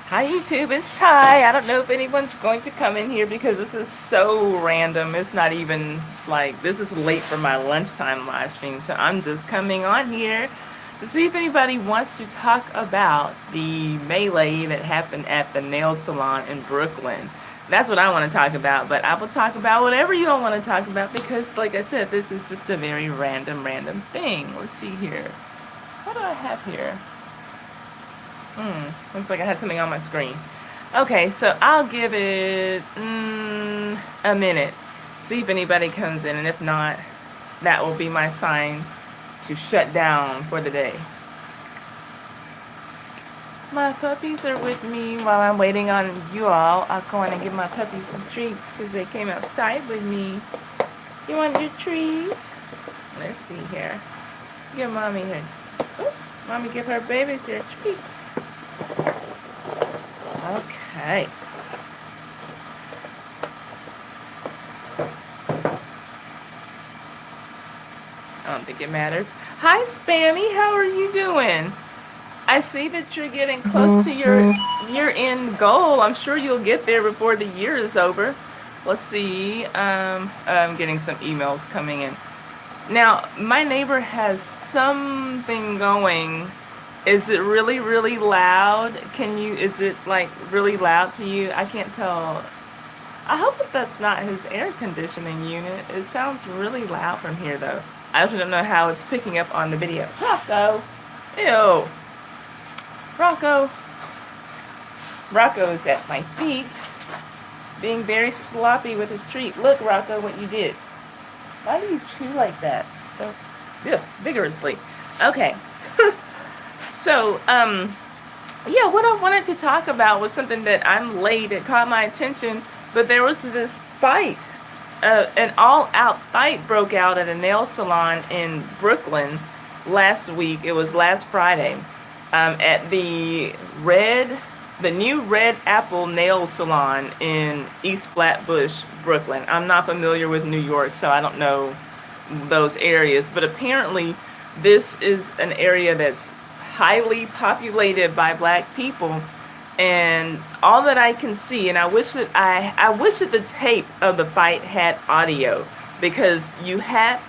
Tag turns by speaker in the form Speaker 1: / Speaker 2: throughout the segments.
Speaker 1: Hi YouTube, it's Ty. I don't know if anyone's going to come in here because this is so random. It's not even like, this is late for my lunchtime live stream, so I'm just coming on here to see if anybody wants to talk about the melee that happened at the nail salon in Brooklyn. That's what I want to talk about, but I will talk about whatever you all want to talk about because, like I said, this is just a very random thing. Let's see here. What do I have here? Looks like I had something on my screen. Okay, so I'll give it a minute. See if anybody comes in, and if not, that will be my sign to shut down for the day. My puppies are with me while I'm waiting on you all. I'll go in and give my puppies some treats because they came outside with me. You want your treats? Let's see here. Give mommy her. Oh, mommy give her babies their treats. Okay. I don't think it matters. Hi, Spammy. How are you doing? I see that you're getting close to your year-end goal. I'm sure you'll get there before the year is over. Let's see. I'm getting some emails coming in. Now, my neighbor has something going. Is it really loud? Is it like really loud to you? I can't tell. I hope that that's not his air conditioning unit. It sounds really loud from here though. I also don't know how it's picking up on the video. Rocco! Ew! Rocco! Rocco is at my feet, being very sloppy with his treat. Look, Rocco, what you did. Why do you chew like that? So, vigorously. Okay. So, yeah, what I wanted to talk about was something that I'm late. It caught my attention, but there was this fight. An all-out fight broke out at a nail salon in Brooklyn last week. It was last Friday at the new Red Apple Nail Salon in East Flatbush, Brooklyn. I'm not familiar with New York, so I don't know those areas, but apparently this is an area that's highly populated by black people, and all that I can see, and I wish that the tape of the fight had audio, because you had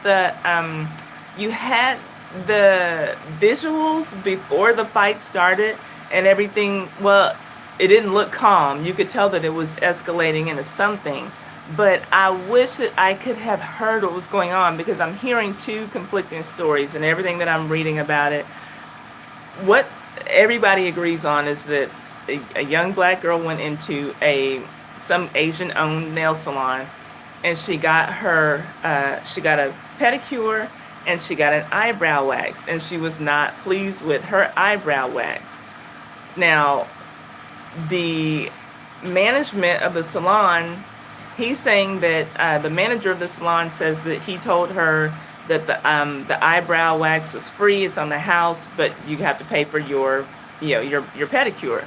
Speaker 1: the visuals before the fight started and everything. Well, it didn't look calm. You could tell that it was escalating into something, but I wish that I could have heard what was going on, because I'm hearing two conflicting stories, and everything that I'm reading about it, what everybody agrees on is that a young black girl went into some Asian-owned nail salon, and she got a pedicure and she got an eyebrow wax, and she was not pleased with her eyebrow wax. Now, the management of the salon, he's saying that the manager of the salon says that he told her that the eyebrow wax is free, it's on the house, but you have to pay for your pedicure.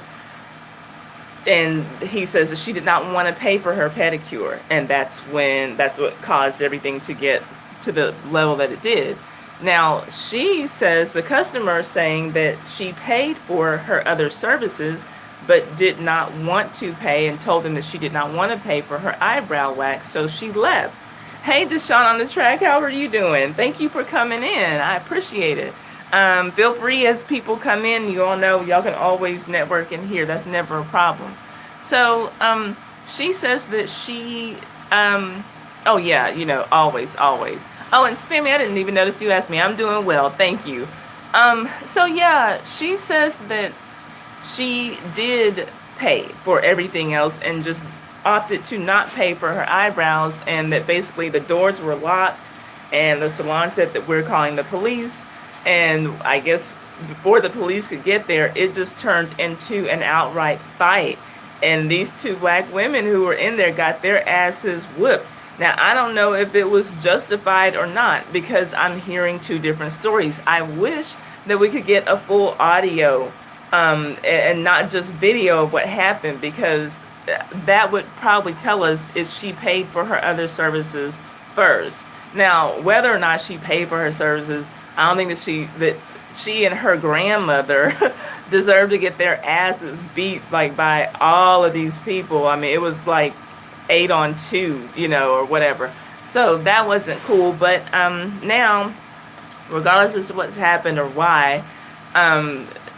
Speaker 1: And he says that she did not want to pay for her pedicure, and that's what caused everything to get to the level that it did. Now, she says, the customer is saying that she paid for her other services, but did not want to pay, and told them that she did not want to pay for her eyebrow wax, so she left. Hey, Deshaun on the track, how are you doing? Thank you for coming in. I appreciate it. Feel free as people come in. You all know y'all can always network in here. That's never a problem. So, she says that she, oh yeah, always. Oh, and Spammy, I didn't even notice you asked me. I'm doing well, thank you. So yeah, she says that she did pay for everything else and just opted to not pay for her eyebrows, and that basically the doors were locked, and the salon said that we're calling the police, and I guess before the police could get there, it just turned into an outright fight, and these two black women who were in there got their asses whooped. Now, I don't know if it was justified or not, because I'm hearing two different stories. I wish that we could get a full audio and not just video of what happened, because that would probably tell us if she paid for her other services first. Now, whether or not she paid for her services, I don't think that she and her grandmother deserve to get their asses beat like by all of these people. I mean, it was like 8-on-2, or whatever. So that wasn't cool. But now, regardless of what's happened or why,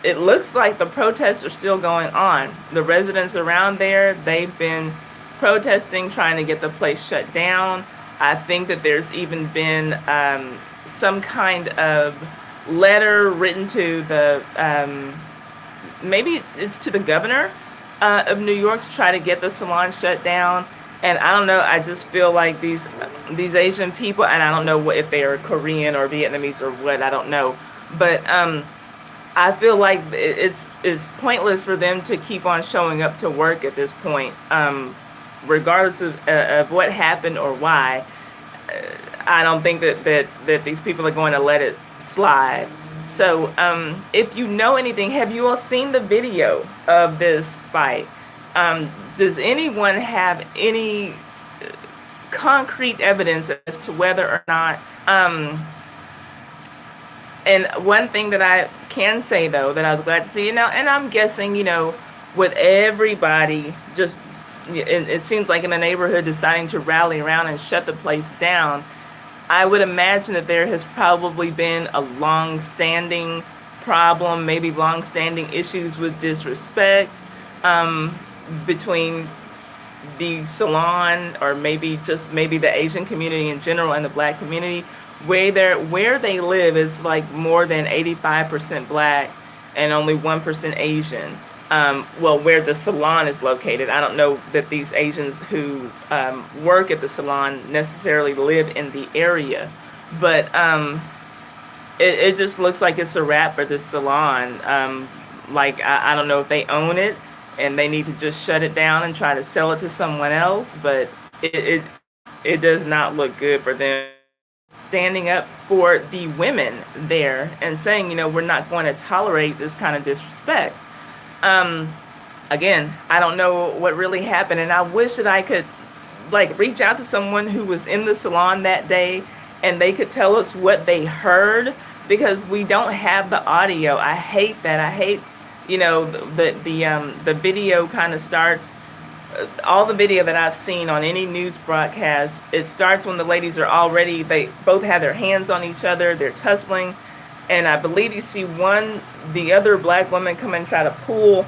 Speaker 1: it looks like the protests are still going on. The residents around there, they've been protesting, trying to get the place shut down. I think that there's even been some kind of letter written to maybe it's to the governor of New York to try to get the salon shut down. And I don't know, I just feel like these Asian people, and I don't know if they are Korean or Vietnamese or what, I don't know. But I feel like it's pointless for them to keep on showing up to work at this point, regardless of what happened or why. I don't think that these people are going to let it slide. So if you know anything, have you all seen the video of this fight? Does anyone have any concrete evidence as to whether or not... And one thing that I can say, though, that I was glad to see, and I'm guessing, with everybody just, it seems like in the neighborhood deciding to rally around and shut the place down, I would imagine that there has probably been a long-standing problem, maybe long-standing issues with disrespect between the salon, or maybe the Asian community in general and the black community. Where they live is like more than 85% black and only 1% Asian. Well, where the salon is located, I don't know that these Asians who work at the salon necessarily live in the area, but it just looks like it's a wrap for this salon. Like I don't know if they own it and they need to just shut it down and try to sell it to someone else, but it does not look good for them. Standing up for the women there and saying, we're not going to tolerate this kind of disrespect. Again, I don't know what really happened, and I wish that I could reach out to someone who was in the salon that day and they could tell us what they heard, because we don't have the audio. I hate that. I hate, the video kind of starts. All the video that I've seen on any news broadcast, it starts when the ladies are already, they both have their hands on each other, they're tussling, and I believe you see the other black woman come and try to pull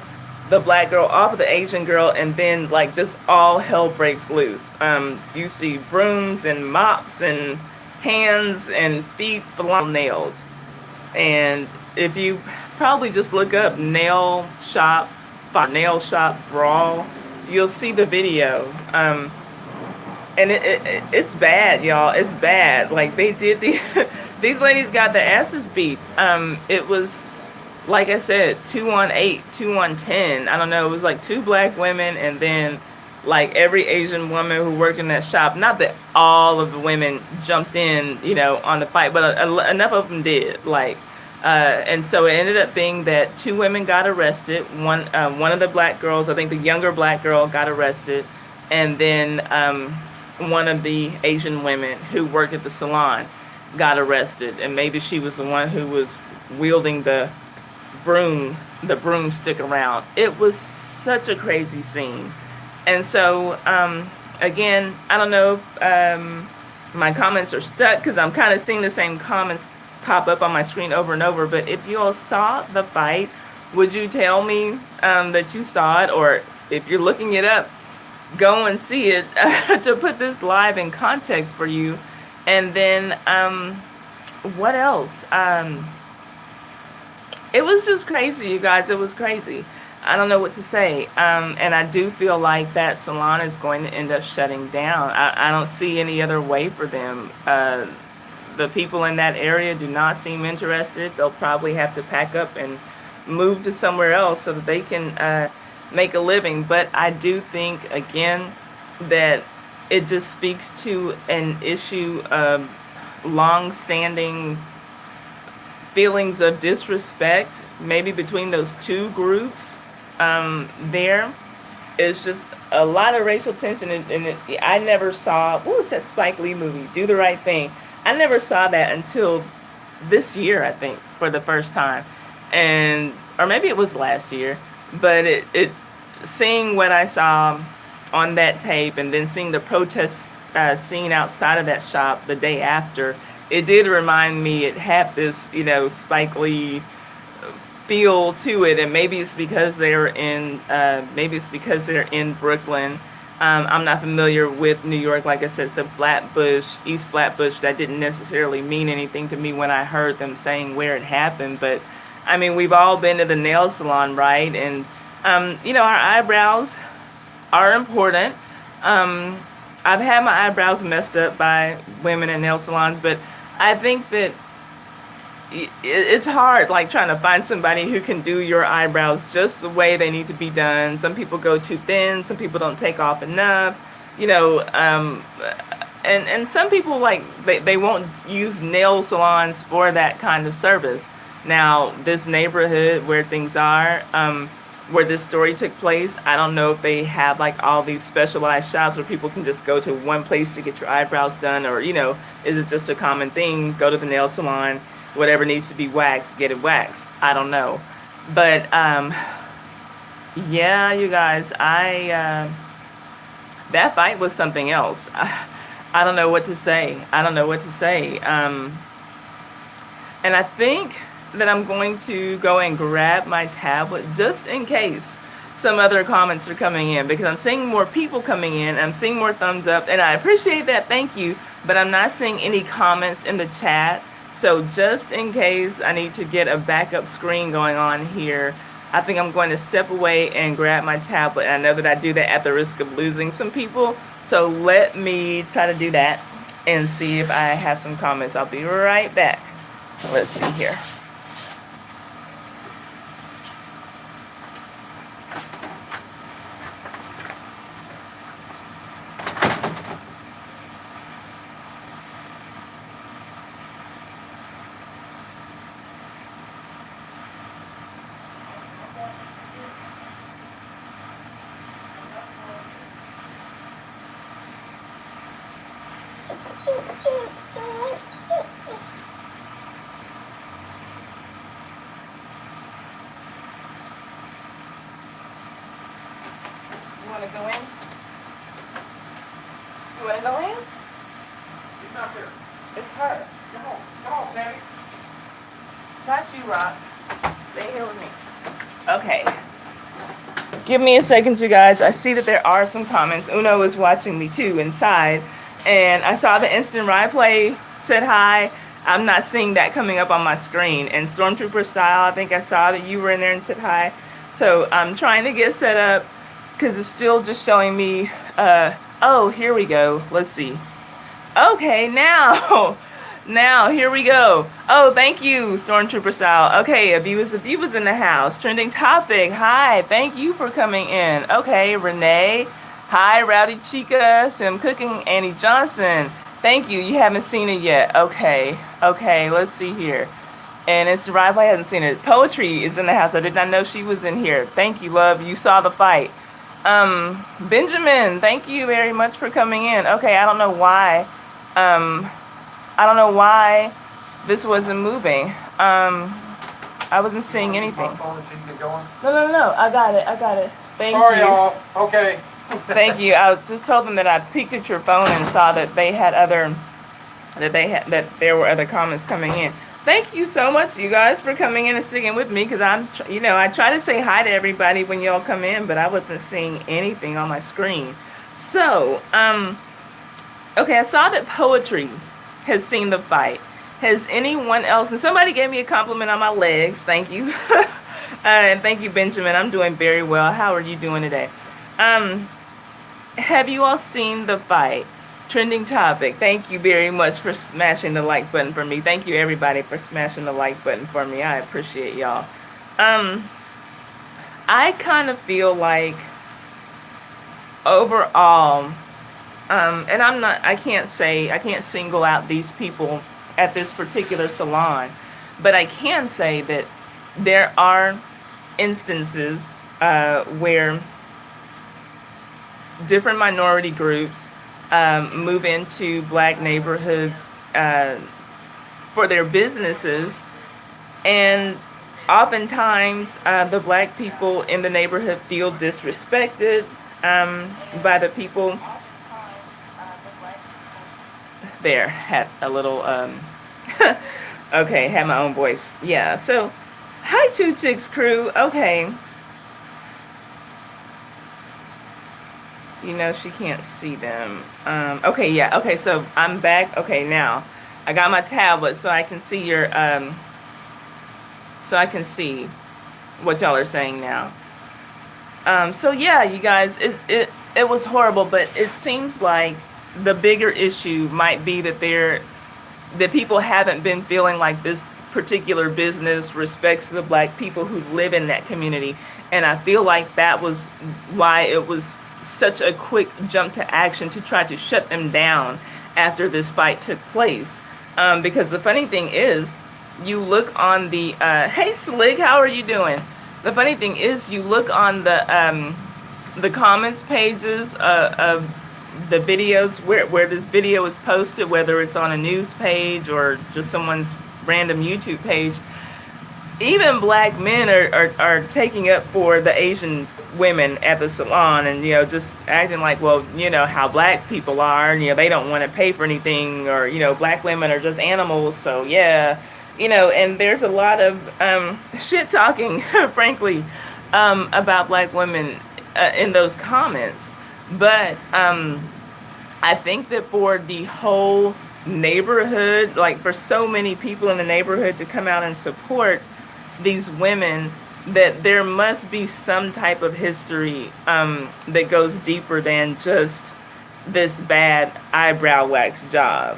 Speaker 1: the black girl off of the Asian girl, and then just all hell breaks loose. You see brooms and mops and hands and feet full nails. And if you probably just look up nail shop brawl, you'll see the video. And it's bad, y'all. It's bad. They did these ladies got their asses beat. It was, like I said, 2-on-8, 2-on-10. I don't know. It was 2 black women, and then every Asian woman who worked in that shop. Not that all of the women jumped in, on the fight, but enough of them did. And so it ended up being that 2 women got arrested. One of the black girls, I think the younger black girl, got arrested, and then one of the Asian women who worked at the salon got arrested, and maybe she was the one who was wielding the broomstick around. It was such a crazy scene. And so again, I don't know if my comments are stuck, because I'm kind of seeing the same comments pop up on my screen over and over. But if you all saw the fight, would you tell me that you saw it? Or if you're looking it up, go and see it to put this live in context for you. And then what else? It was just crazy, you guys. It was crazy. I don't know what to say. And I do feel like that salon is going to end up shutting down. I don't see any other way for them. The people in that area do not seem interested. They'll probably have to pack up and move to somewhere else so that they can make a living. But I do think, again, that it just speaks to an issue of long-standing feelings of disrespect, maybe between those 2 groups. There is just a lot of racial tension, and I never saw, what was that Spike Lee movie, Do the Right Thing? I never saw that until this year, I think, for the first time. And or maybe it was last year, but seeing what I saw on that tape and then seeing the protest scene outside of that shop the day after, it did remind me it had this, Spike Lee feel to it, and maybe it's because they're in Brooklyn. I'm not familiar with New York. Like I said, it's a Flatbush, East Flatbush. That didn't necessarily mean anything to me when I heard them saying where it happened. But, I mean, we've all been to the nail salon, right? And, our eyebrows are important. I've had my eyebrows messed up by women in nail salons, but I think that it's hard, like, trying to find somebody who can do your eyebrows just the way they need to be done. Some people go too thin, some people don't take off enough, and some people, like, they won't use nail salons for that kind of service. Now, this neighborhood where things are, where this story took place, I don't know if they have, like, all these specialized shops where people can just go to one place to get your eyebrows done, or, is it just a common thing, go to the nail salon, whatever needs to be waxed, get it waxed. I don't know. But, yeah, you guys, that fight was something else. I don't know what to say. And I think that I'm going to go and grab my tablet just in case some other comments are coming in, because I'm seeing more people coming in. I'm seeing more thumbs up, and I appreciate that. Thank you. But I'm not seeing any comments in the chat. So just in case I need to get a backup screen going on here, I think I'm going to step away and grab my tablet. And I know that I do that at the risk of losing some people. So let me try to do that and see if I have some comments. I'll be right back. Let's see here. You want to go in? You want to go in?
Speaker 2: He's not there.
Speaker 1: It's her.
Speaker 2: Come on, Sammy.
Speaker 1: Not you, Rock. Stay here with me. Okay. Give me a second, you guys. I see that there are some comments. Uno is watching me too inside. And I saw the instant replay said hi. I'm not seeing that coming up on my screen. And Stormtrooper Style, I think I saw that you were in there and said hi. So I'm trying to get set up because it's still just showing me. Oh, here we go. Let's see. Okay, now. Now, here we go. Oh, thank you, Stormtrooper Style. Okay, Abiba's in the house. Trending topic. Hi, thank you for coming in. Okay, Renee. Hi, Rowdy Chica. Sim Cooking. Annie Johnson. Thank you. You haven't seen it yet. Okay, let's see here. And it's Rival. I haven't seen it. Poetry is in the house. I did not know she was in here. Thank you, love. You saw the fight. Benjamin, thank you very much for coming in. Okay, I don't know why. I don't know why this wasn't moving. I wasn't seeing anything. No. I got it. Thank you.
Speaker 2: Sorry, y'all. Okay.
Speaker 1: Thank you. I just told them that I peeked at your phone and saw that they had that there were other comments coming in. Thank you so much, you guys, for coming in and sticking with me, because I try to say hi to everybody when y'all come in, but I wasn't seeing anything on my screen. So, okay, I saw that Poetry has seen the fight. Has anyone else? And somebody gave me a compliment on my legs. Thank you. And thank you, Benjamin. I'm doing very well. How are you doing today? Have you all seen the fight? Trending topic. Thank you very much for smashing the like button for me. Thank you, everybody, for smashing the like button for me. I appreciate y'all. I kind of feel like overall, and I can't single out these people at this particular salon, but I can say that there are instances where different minority groups move into black neighborhoods for their businesses, and oftentimes the black people in the neighborhood feel disrespected by the people. There, had a little okay, had my own voice. Yeah, so hi, Two Chicks crew. Okay, you know she can't see them. Okay, yeah, okay, so I'm back. Okay, now I got my tablet so I can see your so I can see what y'all are saying now. So yeah, you guys, it was horrible, but it seems like the bigger issue might be that people haven't been feeling like this particular business respects the black people who live in that community, and I feel like that was why it was such a quick jump to action to try to shut them down after this fight took place. Because the funny thing is, you look on the hey Slick, how are you doing? The funny thing is, you look on the comments pages of the videos where this video is posted, whether it's on a news page or just someone's random YouTube page. Even black men are taking up for the Asian women at the salon, and just acting like, well, how black people are, and they don't want to pay for anything, or black women are just animals, so yeah. And there's a lot of shit talking, frankly, about black women in those comments. But I think that for the whole neighborhood, like for so many people in the neighborhood to come out and support these women, that there must be some type of history that goes deeper than just this bad eyebrow wax job.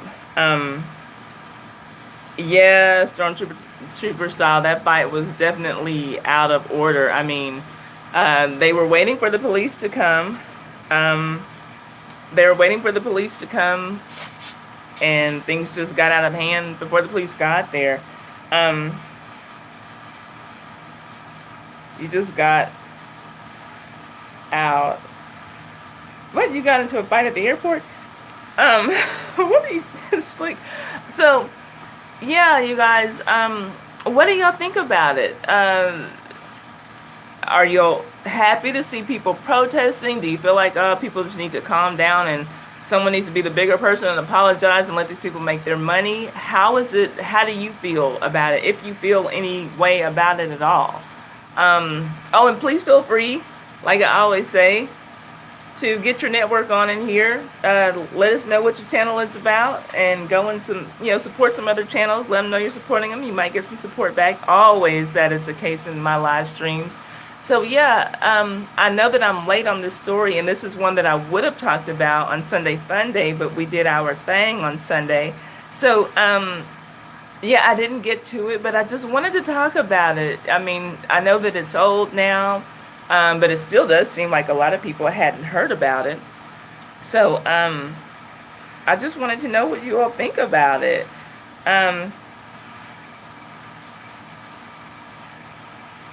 Speaker 1: Yeah, Stormtrooper style, that fight was definitely out of order. I mean, they were waiting for the police to come. They were waiting for the police to come, and things just got out of hand before the police got there. You just got out. What? You got into a fight at the airport? What are you, Slick? So, yeah, you guys, what do y'all think about it? Are you happy to see people protesting? Do you feel like people just need to calm down and someone needs to be the bigger person and apologize and let these people make their money? How do you feel about it, if you feel any way about it at all? Oh, and please feel free, like I always say, to get your network on in here. Let us know what your channel is about, and go and support some other channels. Let them know you're supporting them. You might get some support back. Always that is the case in my live streams. So yeah, I know that I'm late on this story, and this is one that I would have talked about on Sunday Fun Day, but we did our thing on Sunday. So yeah, I didn't get to it, but I just wanted to talk about it. I mean, I know that it's old now, but it still does seem like a lot of people hadn't heard about it. So I just wanted to know what you all think about it.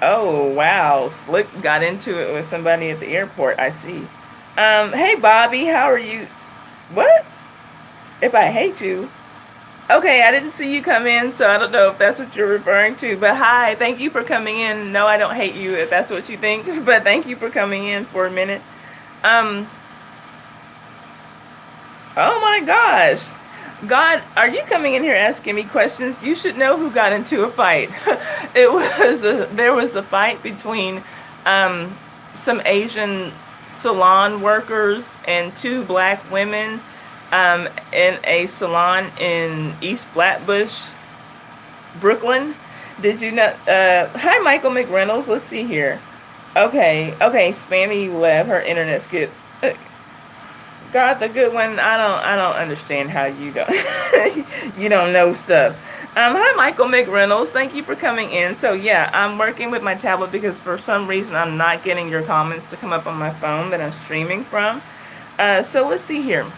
Speaker 1: Oh, wow. Slick got into it with somebody at the airport. I see. Hey, Bobby, how are you? What? If I hate you? Okay, I didn't see you come in, so I don't know if that's what you're referring to. But hi, thank you for coming in. No, I don't hate you if that's what you think, but thank you for coming in for a minute. Oh my gosh. God, are you coming in here asking me questions? You should know who got into a fight. There was a fight between some Asian salon workers and two black women in a salon in East Flatbush, Brooklyn. Did you know? Hi, Michael McReynolds. Let's see here. Okay, Spammy left. Her internet's good. God, the good one. I don't understand how you don't you don't know stuff. Hi, Michael McReynolds. Thank you for coming in. So yeah, I'm working with my tablet because for some reason I'm not getting your comments to come up on my phone that I'm streaming from. So let's see here.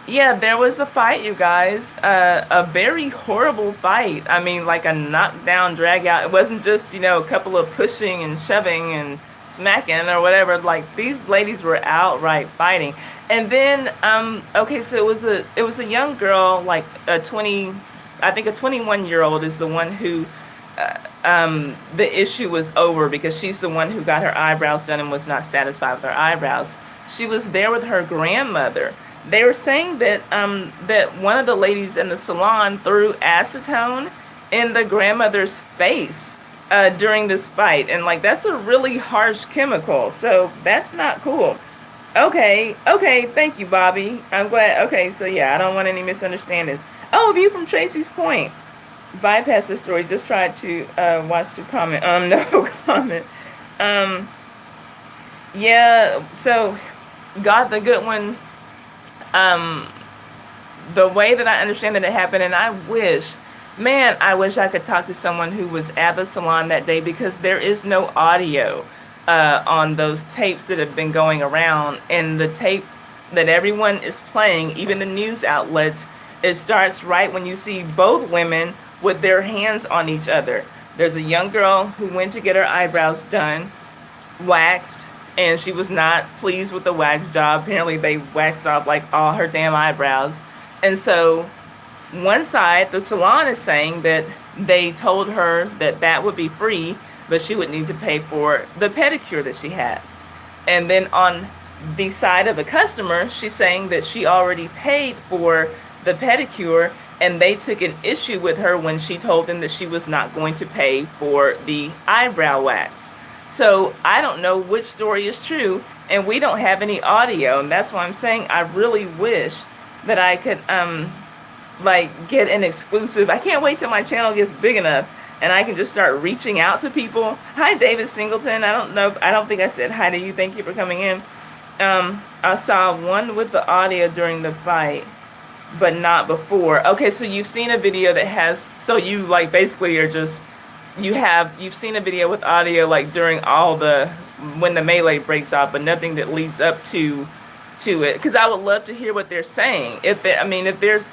Speaker 1: Yeah, there was a fight, you guys. A very horrible fight. I mean, like a knockdown, drag out. It wasn't just, a couple of pushing and shoving and smacking or whatever. Like, these ladies were outright fighting. And then, okay, so it was a young girl, like I think a 21-year-old is the one who the issue was over because she's the one who got her eyebrows done and was not satisfied with her eyebrows. She was there with her grandmother. They were saying that that one of the ladies in the salon threw acetone in the grandmother's face during this fight, and like that's a really harsh chemical, so that's not cool. Okay, thank you, Bobby. I'm glad. Okay, so yeah, I don't want any misunderstandings. Oh, view from Tracy's Point. Bypass the story. Just tried to watch the comment. No comment. Um, yeah. So, got the good one. Um, the way that I understand that it happened, and I wish I could talk to someone who was at the salon that day because there is no audio on those tapes that have been going around, and the tape that everyone is playing, even the news outlets, it starts right when you see both women with their hands on each other. There's a young girl who went to get her eyebrows done, waxed, and she was not pleased with the wax job. Apparently they waxed off like all her damn eyebrows. And so one side, the salon, is saying that they told her that that would be free, but she would need to pay for the pedicure that she had. And then on the side of the customer, she's saying that she already paid for the pedicure, and they took an issue with her when she told them that she was not going to pay for the eyebrow wax. So I don't know which story is true, and we don't have any audio, and that's why I'm saying I really wish that I could like get an exclusive. I can't wait till my channel gets big enough and I can just start reaching out to people. Hi, David Singleton. I don't think I said hi to you. Thank you for coming in. I saw one with the audio during the fight, but not before. Okay, so you've seen a video that has, so you like basically are just, you've seen a video with audio like during all the, when the melee breaks off, but nothing that leads up to it. Because I would love to hear what they're saying. If there's,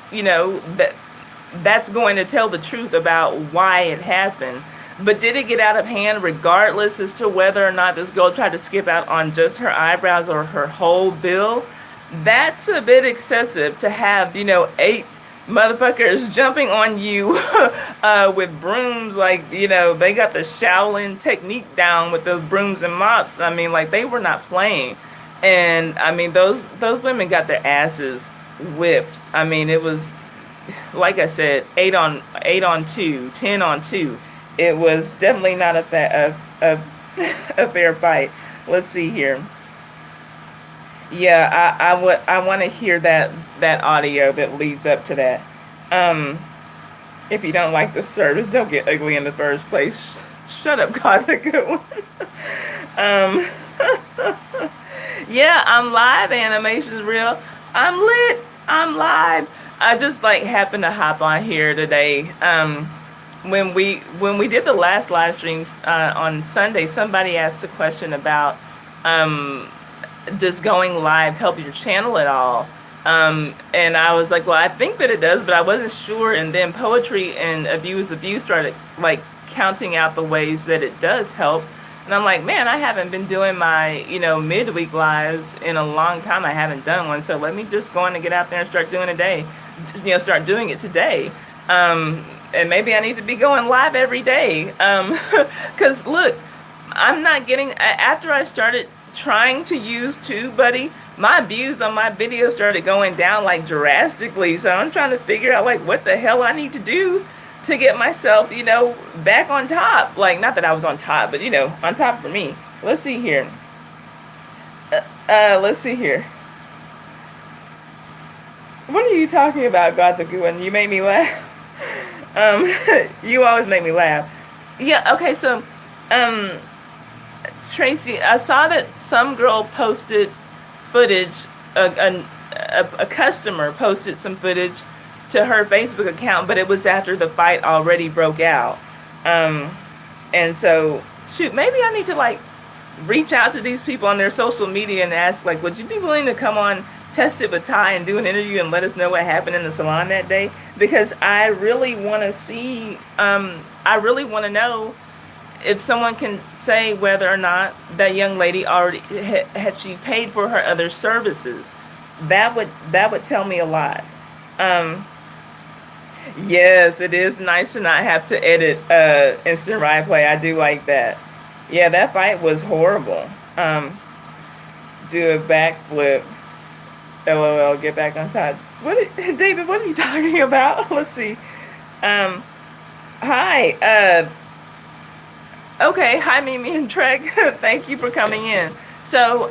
Speaker 1: that's going to tell the truth about why it happened. But did it get out of hand regardless as to whether or not this girl tried to skip out on just her eyebrows or her whole bill? That's a bit excessive to have, 8 motherfuckers jumping on you with brooms. Like, they got the Shaolin technique down with those brooms and mops. I mean, like, they were not playing. And, I mean, those women got their asses whipped. I mean, it was, like I said, 8 on 2, 10 on 2. It was definitely not a fair fight. Let's see here. Yeah, I want to hear that audio that leads up to that. If you don't like the service, don't get ugly in the first place. Shut up, God, the good one. Yeah, I'm live. Animation's real. I'm lit. I'm live. I just happened to hop on here today. When we did the last live streams on Sunday, somebody asked a question about does going live help your channel at all? And I was like, well, I think that it does, but I wasn't sure. And then Poetry and Abuse started counting out the ways that it does help. And I'm like, man, I haven't been doing my, midweek lives in a long time. I haven't done one. So let me just go on and get out there and start doing it today. Just, start doing it today. And maybe I need to be going live every day. Because look, I'm not getting, after I started trying to use TubeBuddy, my views on my videos started going down drastically. So I'm trying to figure out what the hell I need to do to get myself, back on top. Not that I was on top, but, on top for me. Let's see here. Let's see here. What are you talking about, God the Good One? You made me laugh. You always make me laugh. Yeah, okay, so, Tracy, I saw that some girl posted footage, a customer posted some footage to her Facebook account, but it was after the fight already broke out. And so, shoot, maybe I need to reach out to these people on their social media and ask, would you be willing to come on Test It with Ty and do an interview and let us know what happened in the salon that day? Because I really want to see, I really want to know if someone can say whether or not that young lady already had she paid for her other services. That would tell me a lot. Yes, it is nice to not have to edit instant replay. I do like that. Yeah, that fight was horrible. Um, do a backflip. LOL, get back on top. David, what are you talking about? Let's see. Um, hi. Okay, hi Mimi and Trek. Thank you for coming in. So,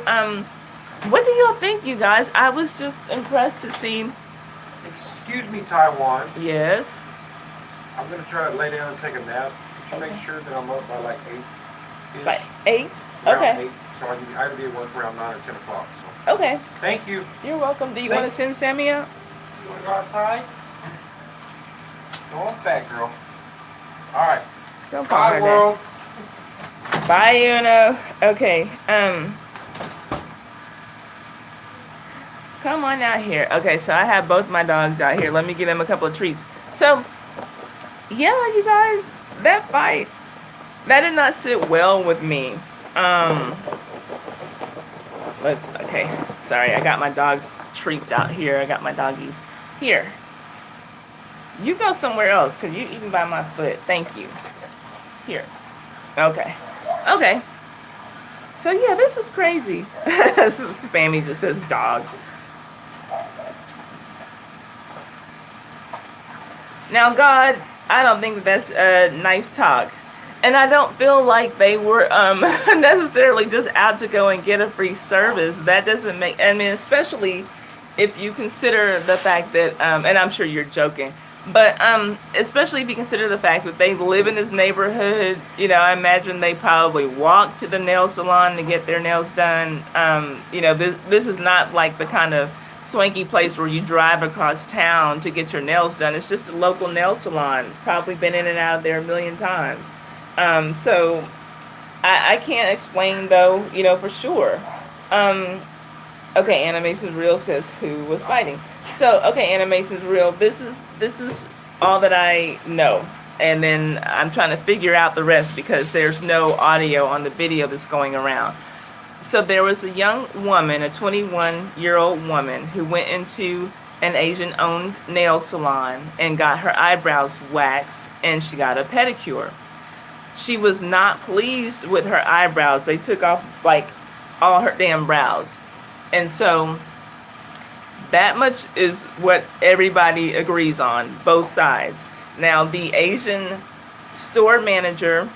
Speaker 1: what do y'all think, you guys? I was just impressed to see.
Speaker 2: Excuse me, Taiwan.
Speaker 1: Yes.
Speaker 2: I'm gonna try to lay down and take a nap. Could you make sure that I'm up by like 8-ish?
Speaker 1: By 8?
Speaker 2: Around
Speaker 1: Okay.
Speaker 2: 8, so I can be at work around 9 or 10 o'clock. So.
Speaker 1: Okay.
Speaker 2: Thank you.
Speaker 1: You're welcome. Do you want to send Sammy out?
Speaker 2: You want to go outside? Go on back, girl. All right.
Speaker 1: Don't call
Speaker 2: Bye,
Speaker 1: her
Speaker 2: world.
Speaker 1: that. Bye, Uno. Okay. Come on out here. Okay, so I have both my dogs out here. Let me give them a couple of treats. So, yeah, you guys, that fight, that did not sit well with me. Okay, sorry, I got my dog's treats out here. I got my doggies here. You go somewhere else, because you're eating by my foot. Thank you. Here. Okay. Okay. So, yeah, this is crazy. Spammy just says dog. Now, God, I don't think that's nice talk. And I don't feel like they were necessarily just out to go and get a free service. That doesn't make, I mean, especially if you consider the fact that, and I'm sure you're joking, but especially if you consider the fact that they live in this neighborhood, you know, I imagine they probably walk to the nail salon to get their nails done. You know, this is not like the kind of swanky place where you drive across town to get your nails done. It's just a local nail salon. Probably been in and out of there a million times. So I can't explain though, you know, for sure. Okay, Animations Real says who was fighting. So, okay, Animations Real, this is all that I know. And then I'm trying to figure out the rest because there's no audio on the video that's going around. So there was a young woman, a 21-year-old woman, who went into an Asian-owned nail salon and got her eyebrows waxed, and she got a pedicure. She was not pleased with her eyebrows. They took off, like, all her damn brows. And so that much is what everybody agrees on, both sides. Now, the Asian store manager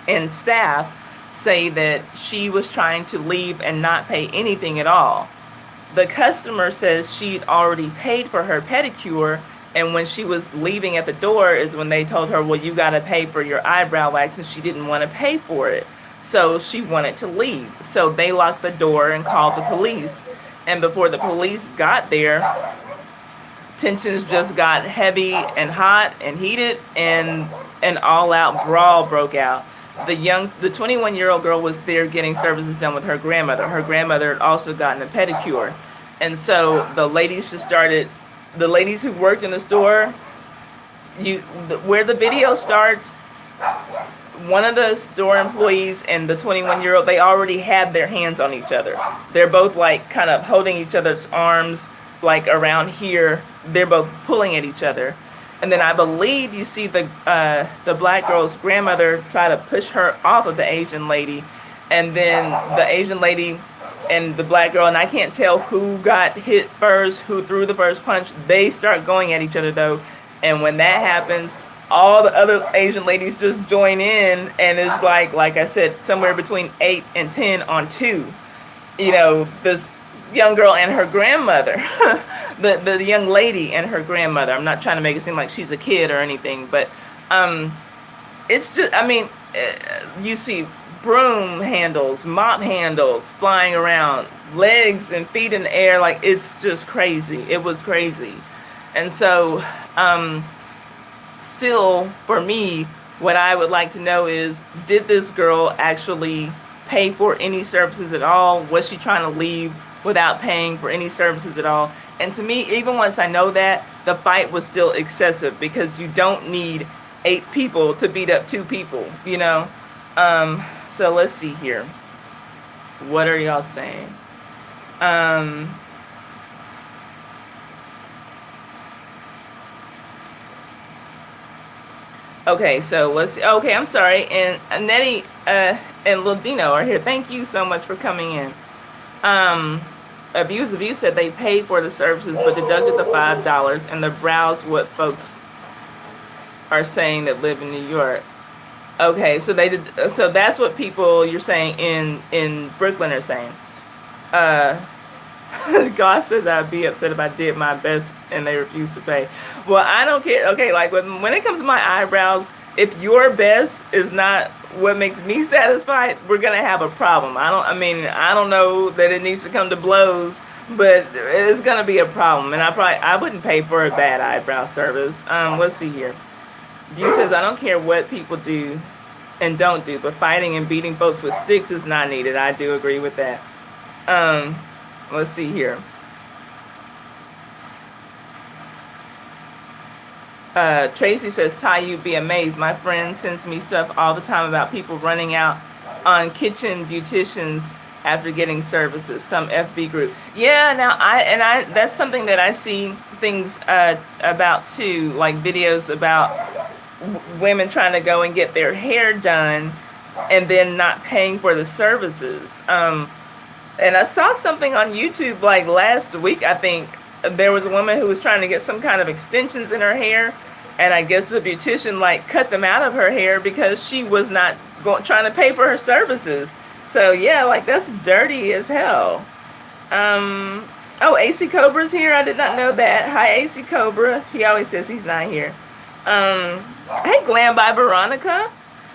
Speaker 1: and staff say that she was trying to leave and not pay anything at all. The customer says she'd already paid for her pedicure, and when she was leaving at the door is when they told her, well, you got to pay for your eyebrow wax, and she didn't want to pay for it. So she wanted to leave. So they locked the door and called the police. And before the police got there, tensions just got heavy and hot and heated, and an all-out brawl broke out. The 21-year-old girl was there getting services done with her grandmother. Her grandmother had also gotten a pedicure. And so the ladies the ladies who worked in the store, where the video starts, one of the store employees and the 21-year-old, they already had their hands on each other. They're both like kind of holding each other's arms, like around here. They're both pulling at each other. And then I believe you see the black girl's grandmother try to push her off of the Asian lady. And then the Asian lady and the black girl, and I can't tell who got hit first, who threw the first punch. They start going at each other though. And when that happens, all the other Asian ladies just join in, and it's like I said, somewhere between 8 and 10 on 2. You know, this young girl and her grandmother, the young lady and her grandmother. I'm not trying to make it seem like she's a kid or anything, but it's just, I mean, you see broom handles, mop handles flying around, legs and feet in the air, like it's just crazy. It was crazy. And so, still, for me, what I would like to know is, did this girl actually pay for any services at all? Was she trying to leave without paying for any services at all? And to me, even once I know that, the fight was still excessive, because you don't need 8 people to beat up 2 people, you know? So let's see here. What are y'all saying? Okay, so let's see. Okay, I'm sorry. And Nettie and Ladino are here. Thank you so much for coming in. Um, Abuse said they paid for the services but deducted the $5 and the browse what folks are saying that live in New York. Okay, so they did. So that's what people you're saying in Brooklyn are saying. Uh, God says I'd be upset if I did my best and they refuse to pay. Well, I don't care. Okay, like when it comes to my eyebrows, if your best is not what makes me satisfied, we're gonna have a problem. I don't know that it needs to come to blows, but it's gonna be a problem. And I wouldn't pay for a bad eyebrow service. Let's see here. View says I don't care what people do and don't do, but fighting and beating folks with sticks is not needed. I do agree with that. Let's see here. Tracy says, Ty, you'd be amazed. My friend sends me stuff all the time about people running out on kitchen beauticians after getting services. Some FB group. Yeah, now that's something that I see things about too, like videos about women trying to go and get their hair done and then not paying for the services. And I saw something on YouTube like last week, I think. There was a woman who was trying to get some kind of extensions in her hair, and I guess the beautician like cut them out of her hair because she was not trying to pay for her services. So yeah, like that's dirty as hell. Oh, AC Cobra's here. I did not know that. Hi, AC Cobra. He always says he's not here. Hey, Glam by Veronica.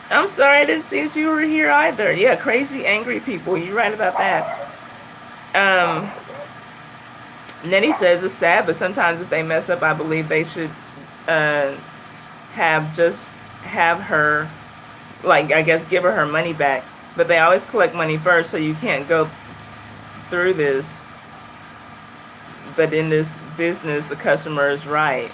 Speaker 1: I'm sorry I didn't see that you were here either. Yeah, crazy angry people. You're right about that. Nettie says it's sad, but sometimes if they mess up, I believe they should have her, like, I guess, give her money back. But they always collect money first, so you can't go through this. But in this business, the customer is right.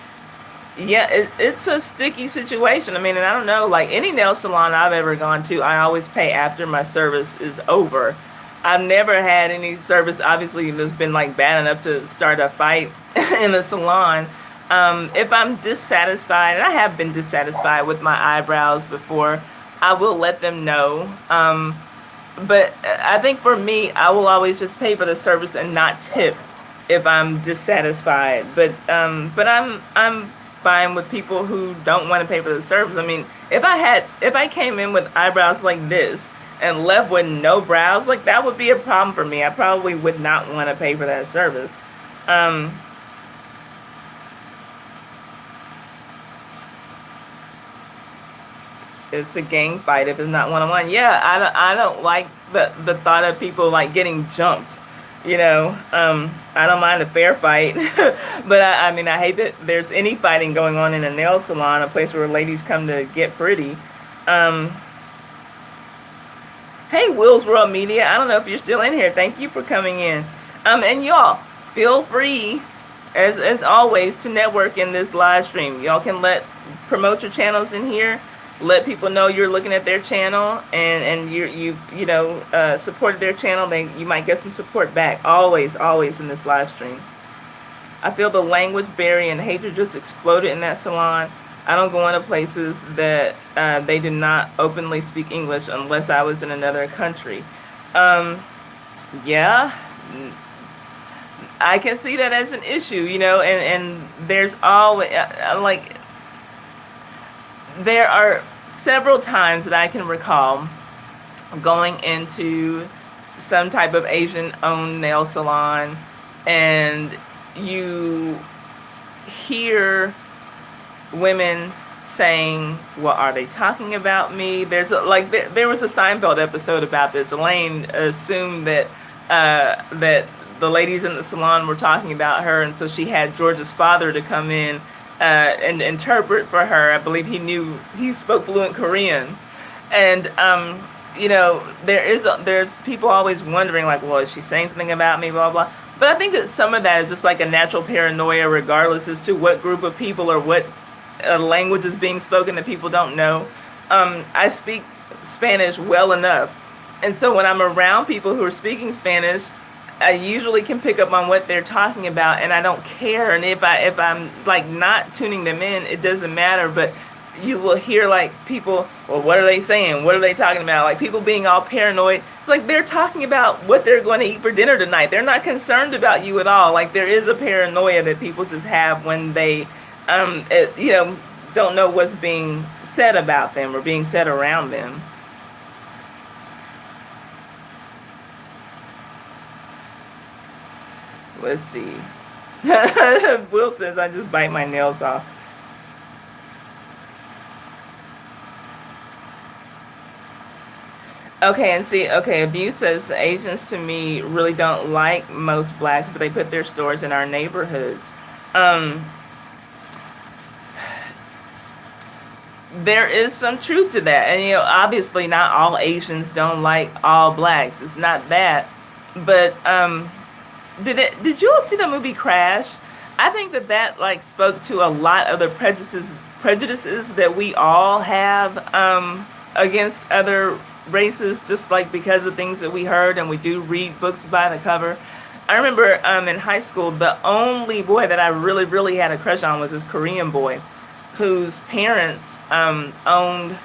Speaker 1: Yeah, it's a sticky situation. I mean, and I don't know, like any nail salon I've ever gone to, I always pay after my service is over. I've never had any service, obviously, that's been like bad enough to start a fight in the salon. If I'm dissatisfied, and I have been dissatisfied with my eyebrows before, I will let them know. But I think for me, I will always just pay for the service and not tip if I'm dissatisfied. But I'm fine with people who don't want to pay for the service. I mean, if I came in with eyebrows like this and left with no brows, like that would be a problem for me. I probably would not want to pay for that service. It's a gang fight if it's not one-on-one. Yeah, I don't like the thought of people like getting jumped. You know, I don't mind a fair fight, but I mean, I hate that there's any fighting going on in a nail salon, a place where ladies come to get pretty. Hey, Will's World Media. I don't know if you're still in here. Thank you for coming in. And y'all, feel free, as always, to network in this live stream. Y'all can promote your channels in here. Let people know you're looking at their channel and you supported their channel. You might get some support back. Always in this live stream. I feel the language barrier and hatred just exploded in that salon. I don't go into places that they do not openly speak English unless I was in another country. Yeah, I can see that as an issue, and there's always, there are several times that I can recall going into some type of Asian-owned nail salon, and you hear women saying, well, are they talking about me? There was a Seinfeld episode about this. Elaine assumed that the ladies in the salon were talking about her, and so she had George's father to come in and interpret for her. I believe he spoke fluent Korean, and there's people always wondering, like, well, is she saying something about me, blah blah. But I think that some of that is just like a natural paranoia, regardless as to what group of people or what language is being spoken that people don't know. I speak Spanish well enough, and so when I'm around people who are speaking Spanish, I usually can pick up on what they're talking about, and I don't care. And if I'm like not tuning them in, it doesn't matter. But you will hear like people, well, what are they saying? What are they talking about? Like people being all paranoid. It's like they're talking about what they're going to eat for dinner tonight. They're not concerned about you at all. Like there is a paranoia that people just have when they, don't know what's being said about them or being said around them. Let's see. Will says I just bite my nails off. Okay, and see, okay, Abuse says the Asians to me really don't like most blacks, but they put their stores in our neighborhoods. Um, there is some truth to that, and obviously not all Asians don't like all blacks. It's not that, but did you all see the movie Crash? I think that like spoke to a lot of the prejudices that we all have against other races, just like because of things that we heard and we do read books by the cover. I remember in high school, the only boy that I really had a crush on was this Korean boy whose parents owned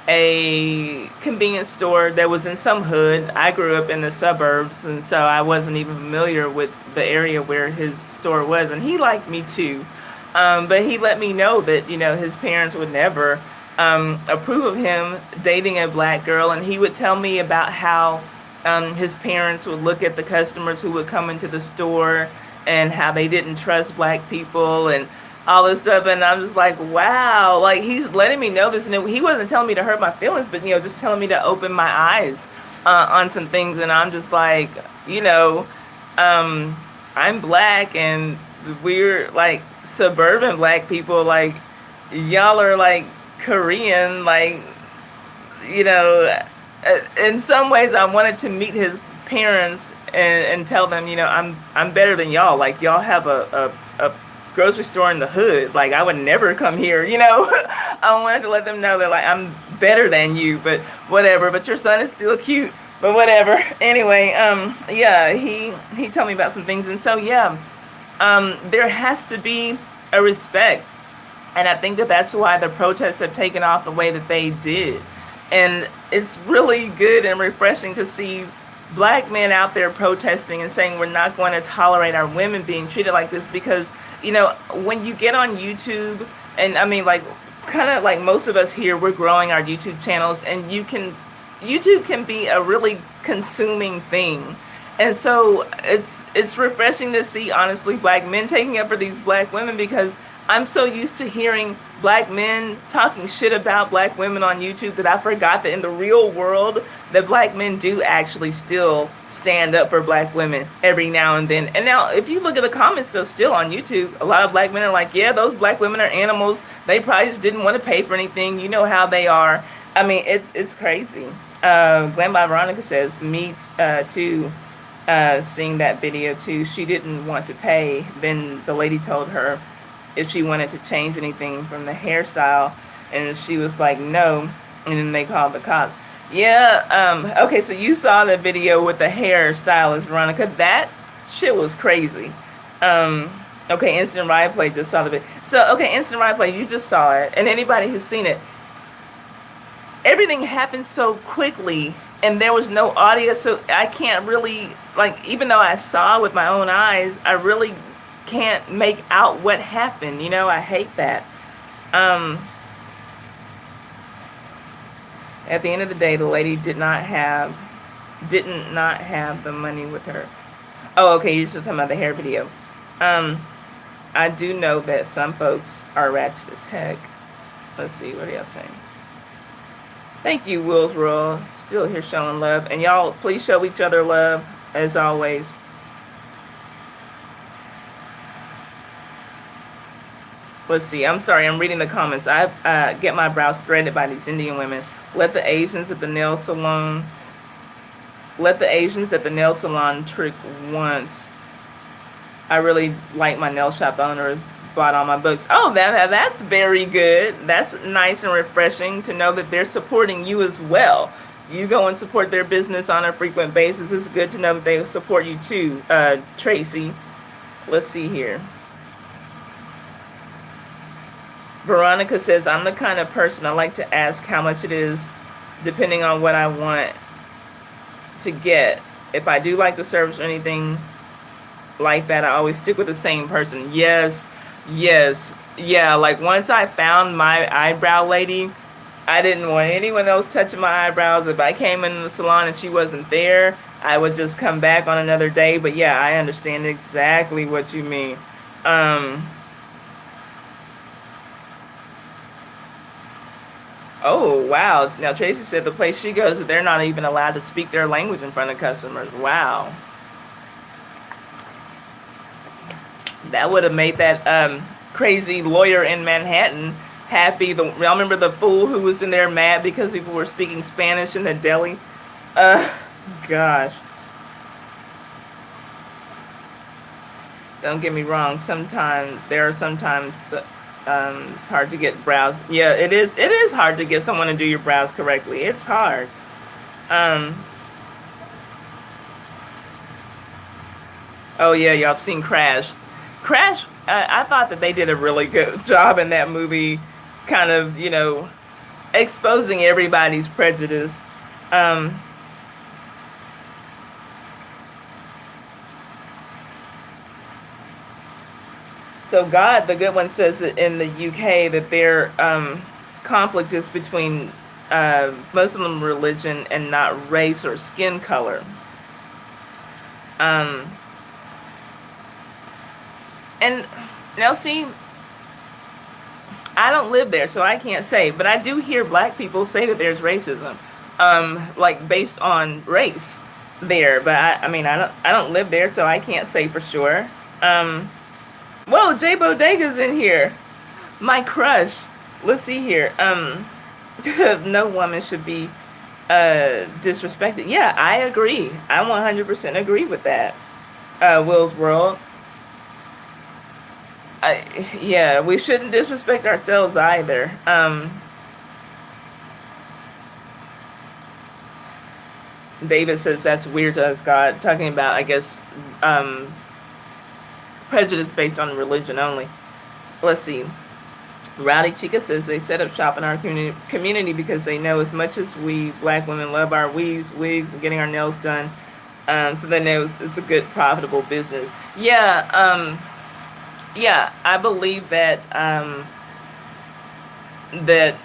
Speaker 1: a convenience store that was in some hood. I grew up in the suburbs, and so I wasn't even familiar with the area where his store was, and he liked me too. But he let me know that his parents would never approve of him dating a black girl, and he would tell me about how his parents would look at the customers who would come into the store and how they didn't trust black people and all this stuff. And I'm just like, wow, like he's letting me know this, and he wasn't telling me to hurt my feelings, but just telling me to open my eyes on some things. And I'm just like, I'm black, and we're like suburban black people, like y'all are like Korean, like in some ways I wanted to meet his parents and tell them, I'm better than y'all. Like y'all have a grocery store in the hood. Like I would never come here. I wanted to let them know that like I'm better than you, but whatever. But your son is still cute. But whatever. Anyway, yeah, he told me about some things, and so yeah, there has to be a respect. And I think that that's why the protests have taken off the way that they did. And it's really good and refreshing to see black men out there protesting and saying we're not going to tolerate our women being treated like this. Because, when you get on YouTube, and I mean, like, kind of like most of us here, we're growing our YouTube channels, and YouTube can be a really consuming thing. And so it's refreshing to see, honestly, black men taking up for these black women, because I'm so used to hearing black men talking shit about black women on YouTube that I forgot that in the real world, that black men do actually still stand up for black women every now and then. And now, if you look at the comments, so still on YouTube, a lot of black men are like, yeah, those black women are animals. They probably just didn't want to pay for anything. You know how they are. I mean, it's crazy. Glenn by Veronica says, me too, seeing that video too. She didn't want to pay. Then the lady told her if she wanted to change anything from the hairstyle, and she was like, no, and then they called the cops. Yeah, okay, so you saw the video with the hairstylist, Veronica. That shit was crazy. Okay, Instant Replay just saw the video. So, okay, Instant Replay, you just saw it, and anybody who's seen it, everything happened so quickly, and there was no audio, so I can't really, like, even though I saw with my own eyes, I really can't make out what happened. I hate that. At the end of the day, the lady did not have the money with her. Oh, okay, you're still talking about the hair video. I do know that some folks are ratchet as heck. Let's see, what are y'all saying? Thank you, Will's Roll. Still here showing love. And y'all, please show each other love, as always. Let's see. I'm sorry. I'm reading the comments. I get my brows threaded by these Indian women. Let the Asians at the nail salon. Let the Asians at the nail salon trick once. I really like my nail shop owners bought all my books. Oh, that's very good. That's nice and refreshing to know that they're supporting you as well. You go and support their business on a frequent basis. It's good to know that they support you too, Tracy. Let's see here. Veronica says, I'm the kind of person I like to ask how much it is depending on what I want to get. If I do like the service or anything like that, I always stick with the same person. Yes, yes, yeah. Like once I found my eyebrow lady, I didn't want anyone else touching my eyebrows. If I came in the salon and she wasn't there, I would just come back on another day. But yeah, I understand exactly what you mean. Um, oh, wow. Now, Tracy said the place she goes, they're not even allowed to speak their language in front of customers. Wow. That would have made that crazy lawyer in Manhattan happy. Y'all remember the fool who was in there mad because people were speaking Spanish in the deli? Uh, Gosh. Don't get me wrong. Sometimes it's hard to get brows. Yeah, it is. It is hard to get someone to do your brows correctly. It's hard. Um. Oh yeah, y'all seen Crash. Crash. I thought that they did a really good job in that movie, kind of exposing everybody's prejudice. Um. So God, the good one, says that in the UK that their conflict is between Muslim religion and not race or skin color. Um, and now see, I don't live there, so I can't say, but I do hear black people say that there's racism, like based on race there. But I mean, I don't live there, so I can't say for sure. Um, Whoa, Jay Bodega's in here. My crush. Let's see here. No woman should be disrespected. Yeah, I agree. I 100% agree with that. Will's World. Yeah, we shouldn't disrespect ourselves either. David says that's weird to us, God. Talking about, I guess, prejudice based on religion only. Let's see. Rowdy Chica says they set up shop in our community because they know as much as we black women love our wigs, and getting our nails done, so they know it's a good, profitable business. Yeah, yeah, I believe that that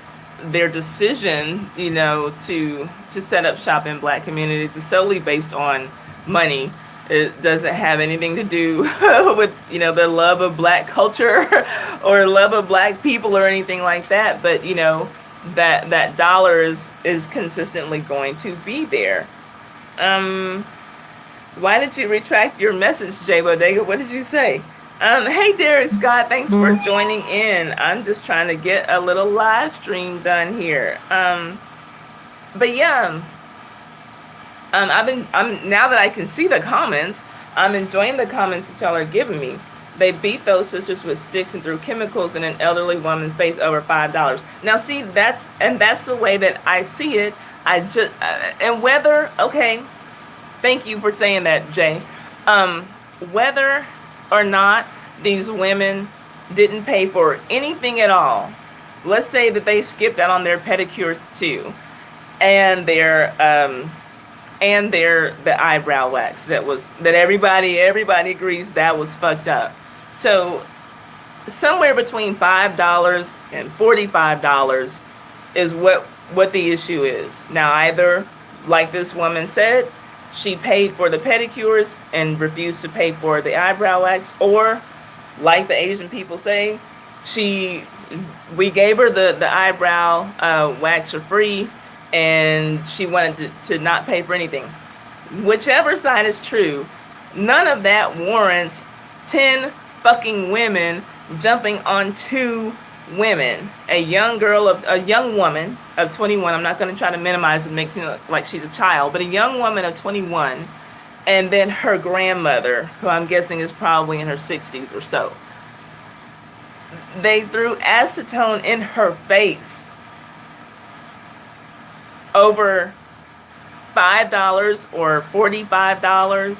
Speaker 1: their decision, to set up shop in black communities is solely based on money. It doesn't have anything to do with, their love of black culture or love of black people or anything like that. But, that dollar is consistently going to be there. Why did you retract your message, Jay Bodega? What did you say? Hey, Derek Scott, thanks for joining in. I'm just trying to get a little live stream done here. But yeah. I'm now that I can see the comments, I'm enjoying the comments that y'all are giving me. They beat those sisters with sticks and threw chemicals in an elderly woman's face over $5. Now, see, that's the way that I see it. And whether, okay, thank you for saying that, Jay. Whether or not these women didn't pay for anything at all, let's say that they skipped out on their pedicures too, and the eyebrow wax that everybody agrees that was fucked up. So somewhere between $5 and $45 is what the issue is. Now, either, like this woman said, she paid for the pedicures and refused to pay for the eyebrow wax, or like the Asian people say, we gave her the eyebrow wax for free, and she wanted to not pay for anything. Whichever side is true, none of that warrants 10 fucking women jumping on 2 women. A young woman of 21, I'm not going to try to minimize it, makes it look like she's a child, but a young woman of 21, and then her grandmother, who I'm guessing is probably in her 60s or so. They threw acetone in her face over $5 or $45.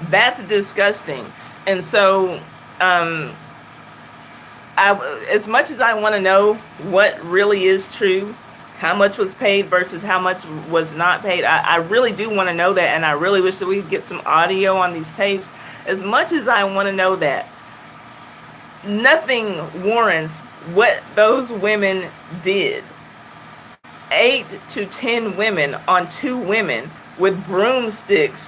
Speaker 1: That's disgusting. And so as much as I want to know what really is true, how much was paid versus how much was not paid, I really do want to know that, and I really wish that we could get some audio on these tapes. As much as I want to know that, nothing warrants what those women did. 8 to 10 women on 2 women with broomsticks,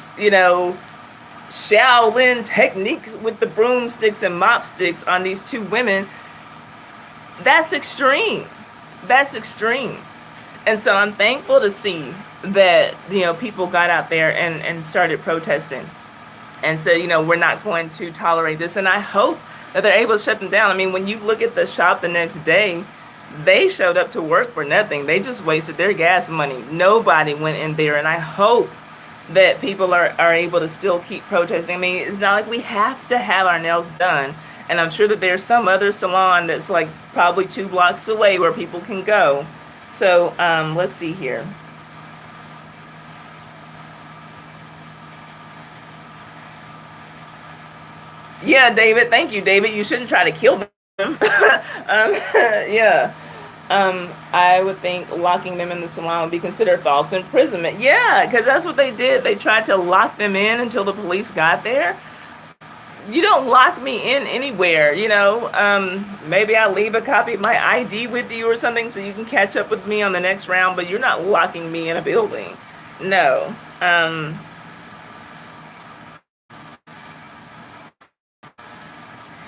Speaker 1: Shaolin techniques with the broomsticks and mop sticks on these 2 women. That's extreme. That's extreme. And so I'm thankful to see that, people got out there and started protesting. And so, we're not going to tolerate this. And I hope that they're able to shut them down. I mean, when you look at the shop the next day, they showed up to work for nothing. They just wasted their gas money. Nobody went in there. And I hope that people are able to still keep protesting. I mean, it's not like we have to have our nails done. And I'm sure that there's some other salon that's like probably 2 blocks away where people can go. So, let's see here. Yeah, David. Thank you, David. You shouldn't try to kill them. Yeah. I would think locking them in the salon would be considered false imprisonment. Yeah, because that's what they did. They tried to lock them in until the police got there. You don't lock me in anywhere, maybe I'll leave a copy of my ID with you or something so you can catch up with me on the next round, but you're not locking me in a building. No.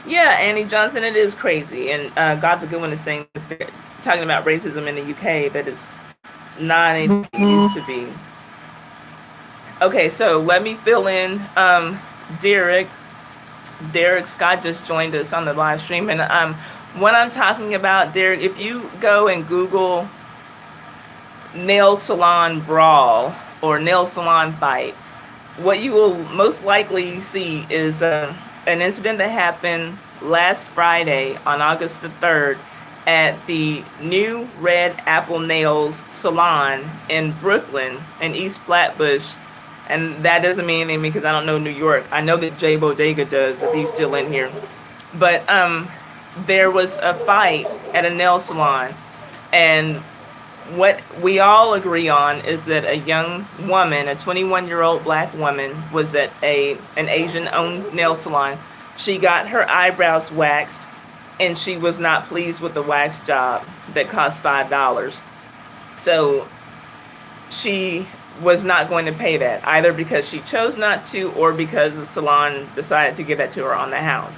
Speaker 1: Yeah, Annie Johnson, it is crazy. And God the Good One is saying, talking about racism in the UK, that it's not anything it used to be. Okay, so let me fill in Derek. Derek Scott just joined us on the live stream. And what I'm talking about, Derek, if you go and Google nail salon brawl or nail salon fight, what you will most likely see is an incident that happened last Friday on August the 3rd at the New Red Apple Nails Salon in Brooklyn in East Flatbush. And that doesn't mean anything because I don't know New York. I know that Jay Bodega does, if he's still in here. But there was a fight at a nail salon. And what we all agree on is that a young woman, a 21-year-old black woman, was at an Asian-owned nail salon. She got her eyebrows waxed, and she was not pleased with the wax job that cost $5. So she was not going to pay that, either because she chose not to or because the salon decided to give that to her on the house.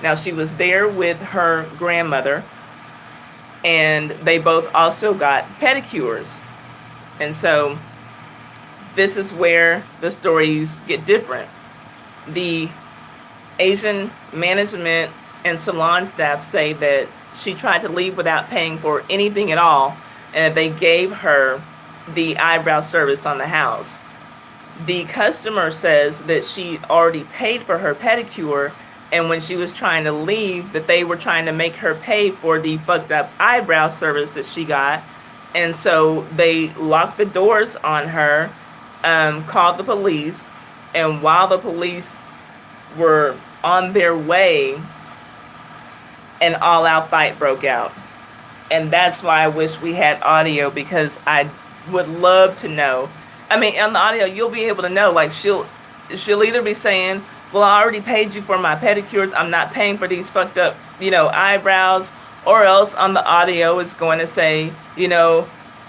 Speaker 1: Now, she was there with her grandmother, and they both also got pedicures. And so this is where the stories get different. The Asian management and salon staff say that she tried to leave without paying for anything at all, and they gave her the eyebrow service on the house. The customer says that she already paid for her pedicure, and when she was trying to leave, that they were trying to make her pay for the fucked up eyebrow service that she got. And so they locked the doors on her, called the police, and while the police were on their way, an all-out fight broke out. And that's why I wish we had audio, because I would love to know. I mean, on the audio, you'll be able to know, like, she'll either be saying, well, I already paid you for my pedicures, I'm not paying for these fucked up, eyebrows, or else on the audio it's going to say, you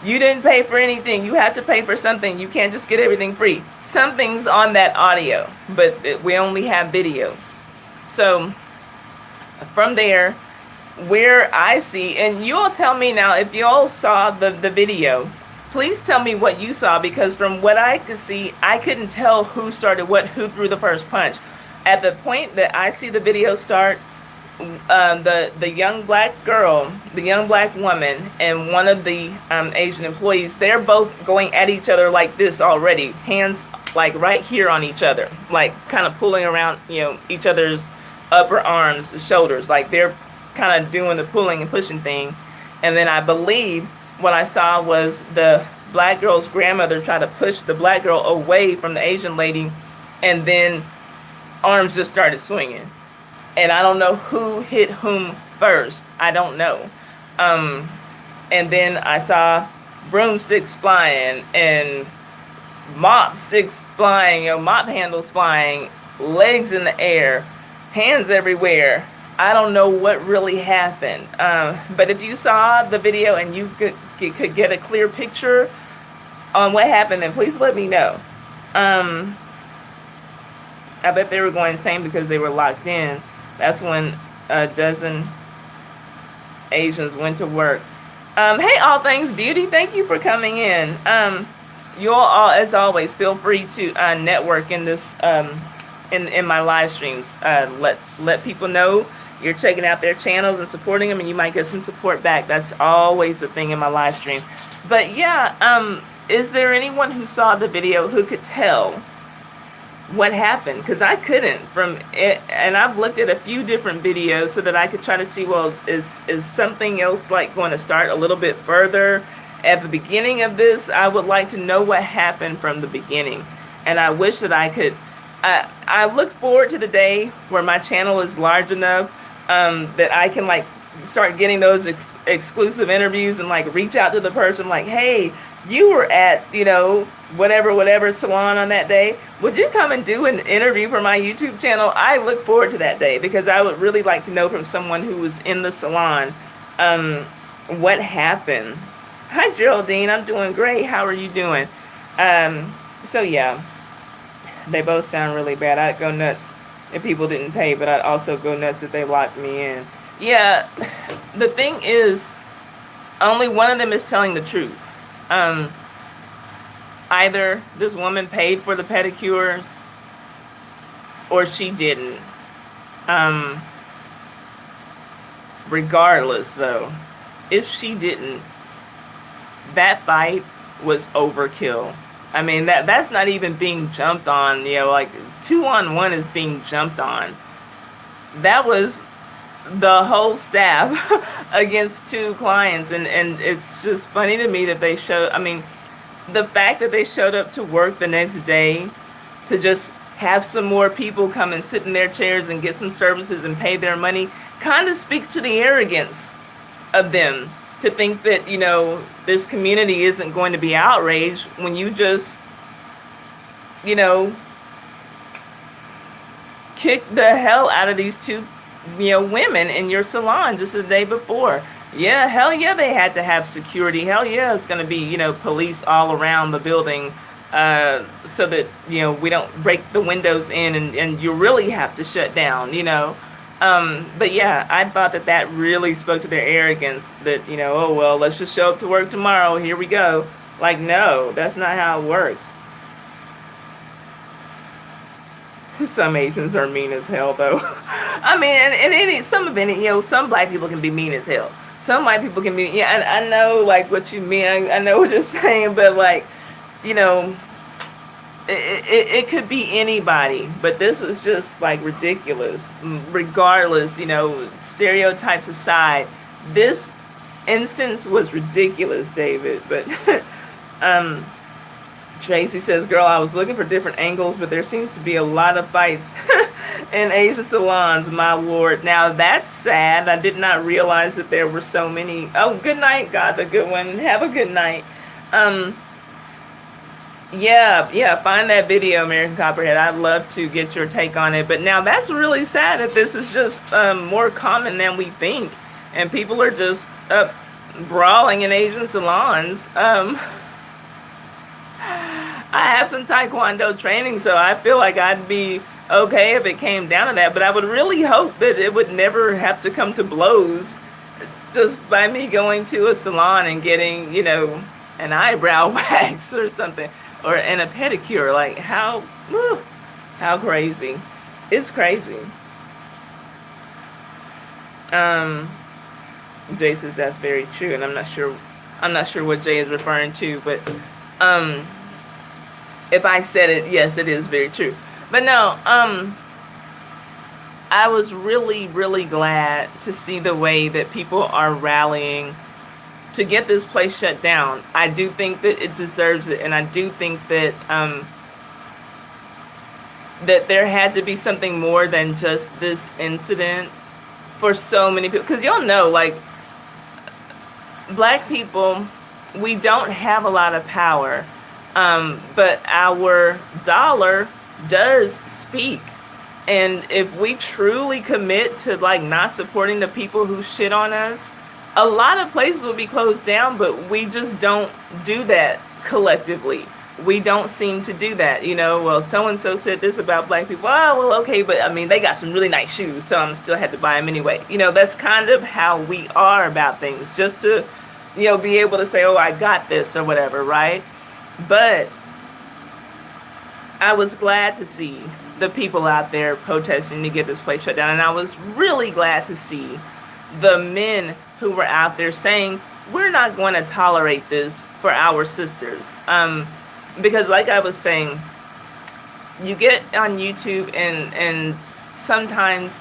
Speaker 1: didn't pay for anything, you have to pay for something, you can't just get everything free. Something's on that audio, but we only have video. So from there, where I see, and you'll tell me now if y'all saw the video, please tell me what you saw, because from what I could see, I couldn't tell who started what, who threw the first punch. At the point that I see the video start, the young black girl, the young black woman, and one of the Asian employees, they're both going at each other like this already, hands like right here on each other, like kind of pulling around, each other's upper arms, shoulders, like they're kind of doing the pulling and pushing thing. And then I believe what I saw was the black girl's grandmother try to push the black girl away from the Asian lady, and then arms just started swinging. And I don't know who hit whom first. I don't know. And then I saw broomsticks flying and mop sticks flying, mop handles flying, legs in the air, hands everywhere. I don't know what really happened. But if you saw the video and you could get a clear picture on what happened, then please let me know. I bet they were going insane because they were locked in. That's when a dozen Asians went to work. Hey, All Things Beauty, thank you for coming in. You all, as always, feel free to network in this in my live streams. Let people know you're checking out their channels and supporting them, and you might get some support back. That's always a thing in my live stream. But yeah, is there anyone who saw the video who could tell what happened? Because I couldn't from it, and I've looked at a few different videos so that I could try to see, well, is something else like going to start a little bit further at the beginning of this? I would like to know what happened from the beginning, and I wish that I could. I look forward to the day where my channel is large enough that I can like start getting those exclusive interviews and like reach out to the person like, hey, you were at, whatever salon on that day. Would you come and do an interview for my YouTube channel? I look forward to that day because I would really like to know from someone who was in the salon what happened. Hi, Geraldine. I'm doing great. How are you doing? So, yeah, they both sound really bad. I'd go nuts if people didn't pay, but I'd also go nuts if they locked me in. Yeah, the thing is, only one of them is telling the truth. Either this woman paid for the pedicures or she didn't. Regardless, though, if she didn't, that fight was overkill. I mean, that's not even being jumped on, like 2-on-1 is being jumped on. That was the whole staff against 2 clients, and it's just funny to me that they showed, I mean, the fact that they showed up to work the next day to just have some more people come and sit in their chairs and get some services and pay their money kind of speaks to the arrogance of them, to think that, this community isn't going to be outraged when you just, kick the hell out of these 2 women in your salon just the day before. Yeah, hell yeah, they had to have security. Hell yeah, it's going to be, police all around the building so that, we don't break the windows in and you really have to shut down, But yeah, I thought that really spoke to their arrogance that, oh, well, let's just show up to work tomorrow. Here we go. Like, no, that's not how it works. Some Asians are mean as hell, though. I mean, and some black people can be mean as hell. Some white people can be, yeah, I know, like, what you mean. I know what you're saying, but, like, it could be anybody. But this was just, like, ridiculous. Regardless, stereotypes aside, this instance was ridiculous, David. But, Tracy says, girl, I was looking for different angles, but there seems to be a lot of fights in Asian salons, my lord. Now, that's sad. I did not realize that there were so many. Oh, good night, God, the good one. Have a good night. Yeah, find that video, American Copperhead. I'd love to get your take on it. But now, that's really sad that this is just more common than we think. And people are just brawling in Asian salons. I have some Taekwondo training, so I feel like I'd be okay if it came down to that. But I would really hope that it would never have to come to blows just by me going to a salon and getting, an eyebrow wax or something, or and a pedicure. Like, how crazy. It's crazy. Jay says that's very true, and I'm not sure what Jay is referring to, but if I said it, yes, it is very true. But no, I was really, really glad to see the way that people are rallying to get this place shut down. I do think that it deserves it, and I do think that that there had to be something more than just this incident for so many people. Because you'll know, like, black people, we don't have a lot of power. But our dollar does speak. And if we truly commit to, like, not supporting the people who shit on us, a lot of places will be closed down, but we just don't do that collectively. We don't seem to do that, you know. Well, so-and-so said this about black people. Oh, well, okay, but, I mean, they got some really nice shoes, so I'm still had to buy them anyway. You know, that's kind of how we are about things, just to, you know, be able to say, oh, I got this, or whatever, right? But I was glad to see the people out there protesting to get this place shut down, and I was really glad to see the men who were out there saying, we're not going to tolerate this for our sisters. Because like I was saying, you get on YouTube and sometimes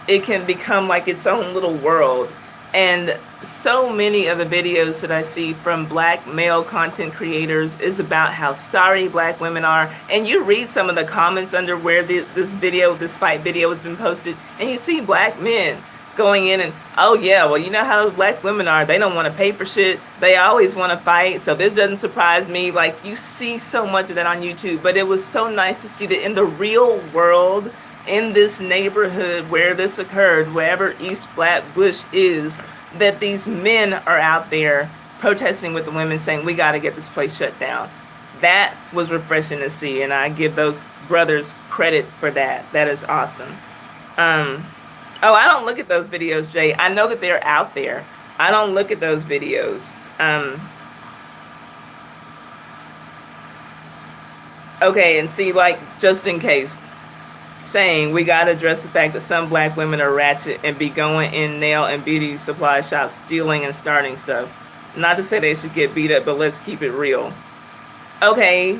Speaker 1: it can become like its own little world. And so many of the videos that I see from black male content creators is about how sorry black women are. And you read some of the comments under where this fight video has been posted, and you see black men going in and, oh yeah, well, you know how those black women are. They don't want to pay for shit. They always want to fight. So this doesn't surprise me. Like, you see so much of that on YouTube. But it was so nice to see that in the real world, in this neighborhood where this occurred, wherever East Flatbush is, that these men are out there protesting with the women, saying, we got to get this place shut down. That was refreshing to see, and I give those brothers credit for that. That is awesome. Oh, I don't look at those videos, Jay. I know that they're out there. I don't look at those videos. Okay, and see, like, just in case, saying we got to address the fact that some black women are ratchet and be going in nail and beauty supply shops stealing and starting stuff. Not to say they should get beat up, but let's keep it real. Okay,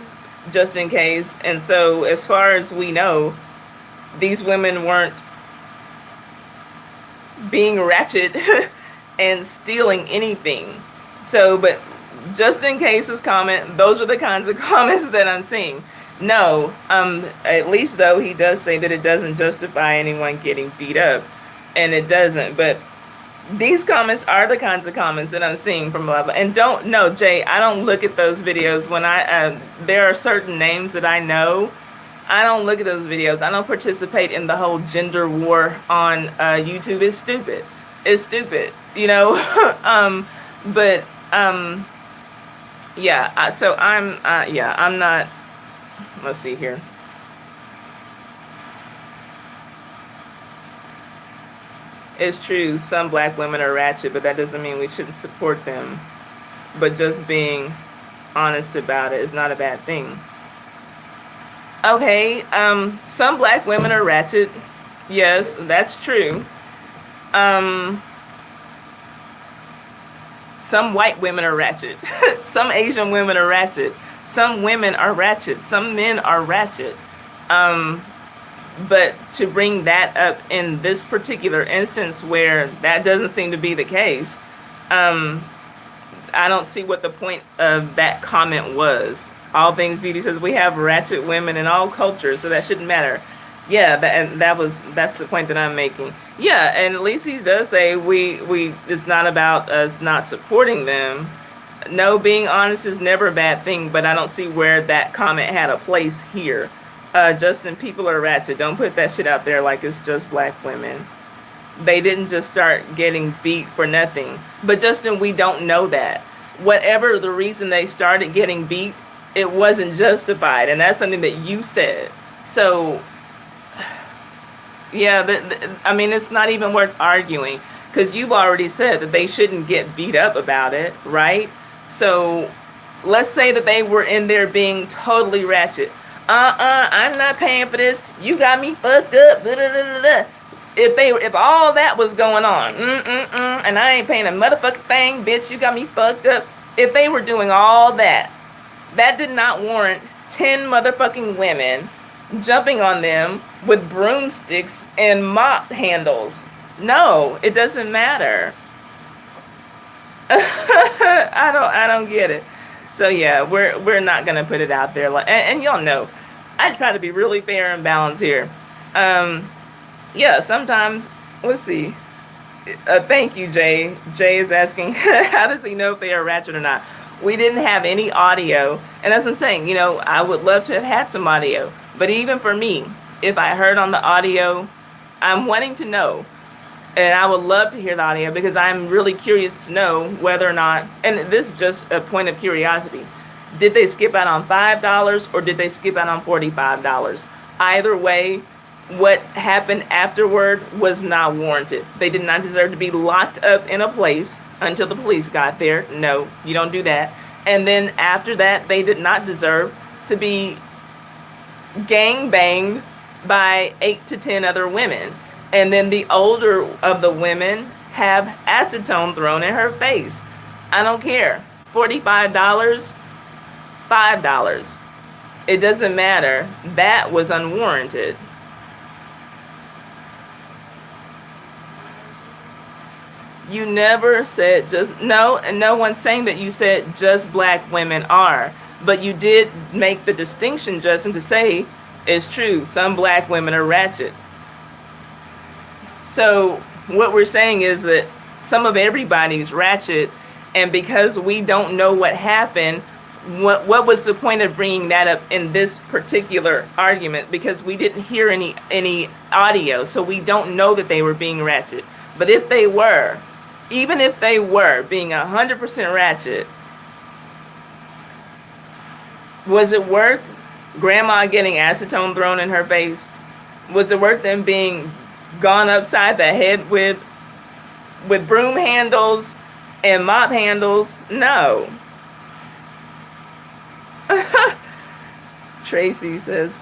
Speaker 1: just in case. And so, as far as we know, these women weren't being ratchet and stealing anything. So, but just in case his comment, those are the kinds of comments that I'm seeing. No, at least though he does say that it doesn't justify anyone getting beat up, and it doesn't. But these comments are the kinds of comments that I'm seeing from blah blah. And don't, no, Jay, I don't look at those videos when there are certain names that I know. I don't look at those videos. I don't participate in the whole gender war on YouTube. It's stupid. It's stupid, you know. Yeah. So I'm not. Let's see here. It's true, some black women are ratchet, but that doesn't mean we shouldn't support them. But just being honest about it is not a bad thing. Okay, some black women are ratchet. Yes, that's true. Some white women are ratchet. Some Asian women are ratchet. Some women are ratchet. Some men are ratchet. But to bring that up in this particular instance where that doesn't seem to be the case, I don't see what the point of that comment was. All Things Beauty says we have ratchet women in all cultures, so that shouldn't matter. Yeah, that's the point that I'm making. Yeah, and at least he does say it's not about us not supporting them. No, being honest is never a bad thing, but I don't see where that comment had a place here. Justin, people are ratchet. Don't put that shit out there like it's just black women. They didn't just start getting beat for nothing. But Justin, we don't know that. Whatever the reason they started getting beat, it wasn't justified, and that's something that you said. So, yeah, I mean, it's not even worth arguing, because you've already said that they shouldn't get beat up about it, right? So, let's say that they were in there being totally ratchet. I'm not paying for this. You got me fucked up. Blah, blah, blah, blah. If all that was going on, and I ain't paying a motherfucking thing, bitch, you got me fucked up. If they were doing all that, that did not warrant 10 motherfucking women jumping on them with broomsticks and mop handles. No, it doesn't matter. I don't get it. So yeah, we're not gonna put it out there. And y'all know, I try to be really fair and balanced here. Yeah, sometimes, let's see. Thank you, Jay. Jay is asking, how does he know if they are ratchet or not? We didn't have any audio, and that's what I'm saying. I would love to have had some audio, but even for me, if I heard on the audio, I'm wanting to know, and I would love to hear the audio because I'm really curious to know whether or not, and this is just a point of curiosity, did they skip out on $5 or did they skip out on $45? Either way, what happened afterward was not warranted. They did not deserve to be locked up in a place until the police got there. No, you don't do that. And then after that, they did not deserve to be gang banged by 8 to 10 other women. And then the older of the women have acetone thrown in her face. I don't care. $45, $5. It doesn't matter. That was unwarranted. You never said just, no, and no one's saying that you said just black women are. But you did make the distinction, Justin, to say it's true. Some black women are ratchet. So what we're saying is that some of everybody's ratchet, and because we don't know what happened, what was the point of bringing that up in this particular argument? Because we didn't hear any audio, so we don't know that they were being ratchet. But if they were, even if they were being 100% ratchet, was it worth grandma getting acetone thrown in her face? Was it worth them being gone upside the head with broom handles and mop handles? No. Tracy says,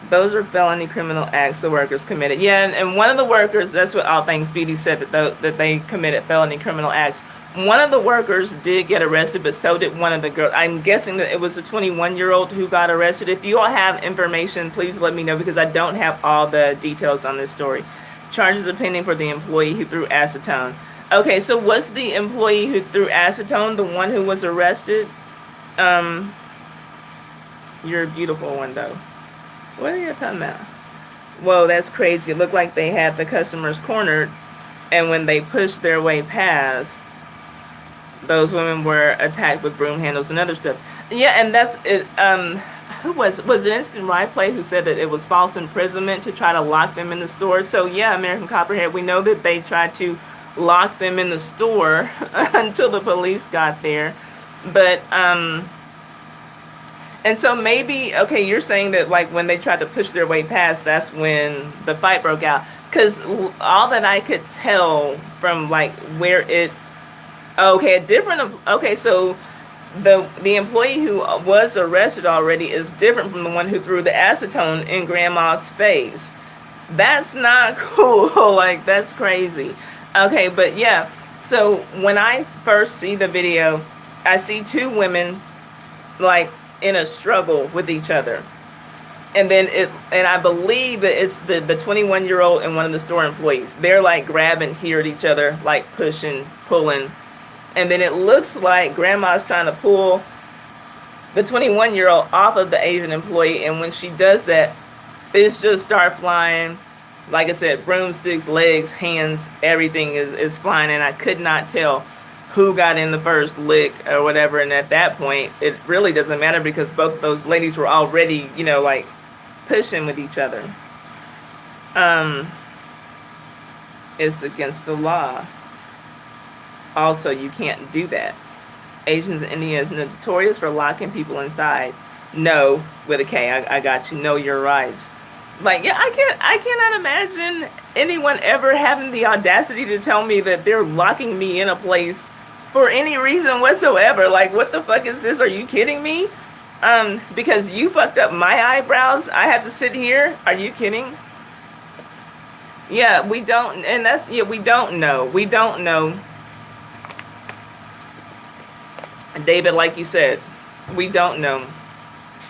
Speaker 1: those are felony criminal acts the workers committed. Yeah, and one of the workers, that's what All Things Beauty said, that they committed felony criminal acts. One of the workers did get arrested, but so did one of the girls. I'm guessing that it was a 21-year-old who got arrested. If you all have information, please let me know, because I don't have all the details on this story. Charges are pending for the employee who threw acetone. Okay, so was the employee who threw acetone the one who was arrested? You're a beautiful one, though. What are you talking about? Whoa, that's crazy. It looked like they had the customers cornered, and when they pushed their way past, those women were attacked with broom handles and other stuff. Yeah, and that's it. Who was it Instant Replay who said that it was false imprisonment to try to lock them in the store? So yeah, American Copperhead, we know that they tried to lock them in the store until the police got there. But and so maybe, okay, you're saying that like when they tried to push their way past, that's when the fight broke out. Because all that I could tell from like where it, okay, so the employee who was arrested already is different from the one who threw the acetone in grandma's face. That's not cool. Like, that's crazy. Okay, but yeah, so when I first see the video, I see two women like in a struggle with each other. And then I believe that it's the 21-year-old and one of the store employees. They're like grabbing here at each other, like pushing, pulling. And then it looks like grandma's trying to pull the 21-year-old off of the Asian employee. And when she does that, fists just start flying. Like I said, broomsticks, legs, hands, everything is flying. And I could not tell who got in the first lick or whatever. And at that point, it really doesn't matter because both of those ladies were already, like pushing with each other. It's against the law. Also, you can't do that. Asians in India is notorious for locking people inside. No, with a K. I got you. Know your rights. Like, yeah, I cannot imagine anyone ever having the audacity to tell me that they're locking me in a place for any reason whatsoever. Like, what the fuck is this? Are you kidding me? Because you fucked up my eyebrows, I have to sit here? Are you kidding? Yeah, we don't, and that's, yeah, we don't know. We don't know. David, like you said, we don't know.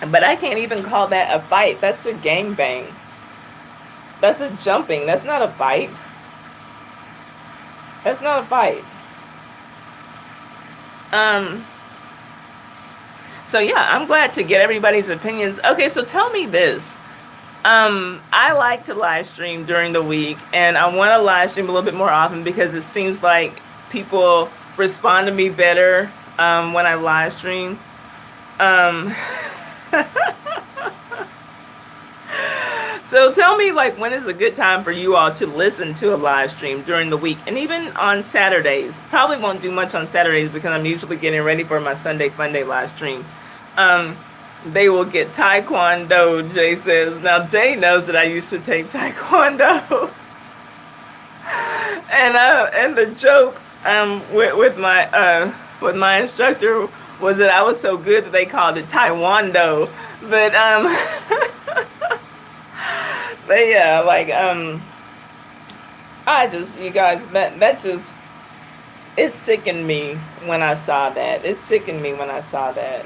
Speaker 1: But I can't even call that a fight. That's a gangbang. That's a jumping. That's not a fight. That's not a fight. So yeah, I'm glad to get everybody's opinions. Okay, so tell me this. I like to live stream during the week, and I want to live stream a little bit more often because it seems like people respond to me better when I live stream. Um, so tell me, like, when is a good time for you all to listen to a live stream during the week, and even on Saturdays? Probably won't do much on Saturdays because I'm usually getting ready for my Sunday Funday live stream. They will get Taekwondo, Jay says. Now, Jay knows that I used to take Taekwondo. And the joke with my instructor was that I was so good that they called it Taekwondo. But but yeah, like I just, you guys, that just, it sickened me when I saw that. It sickened me when I saw that.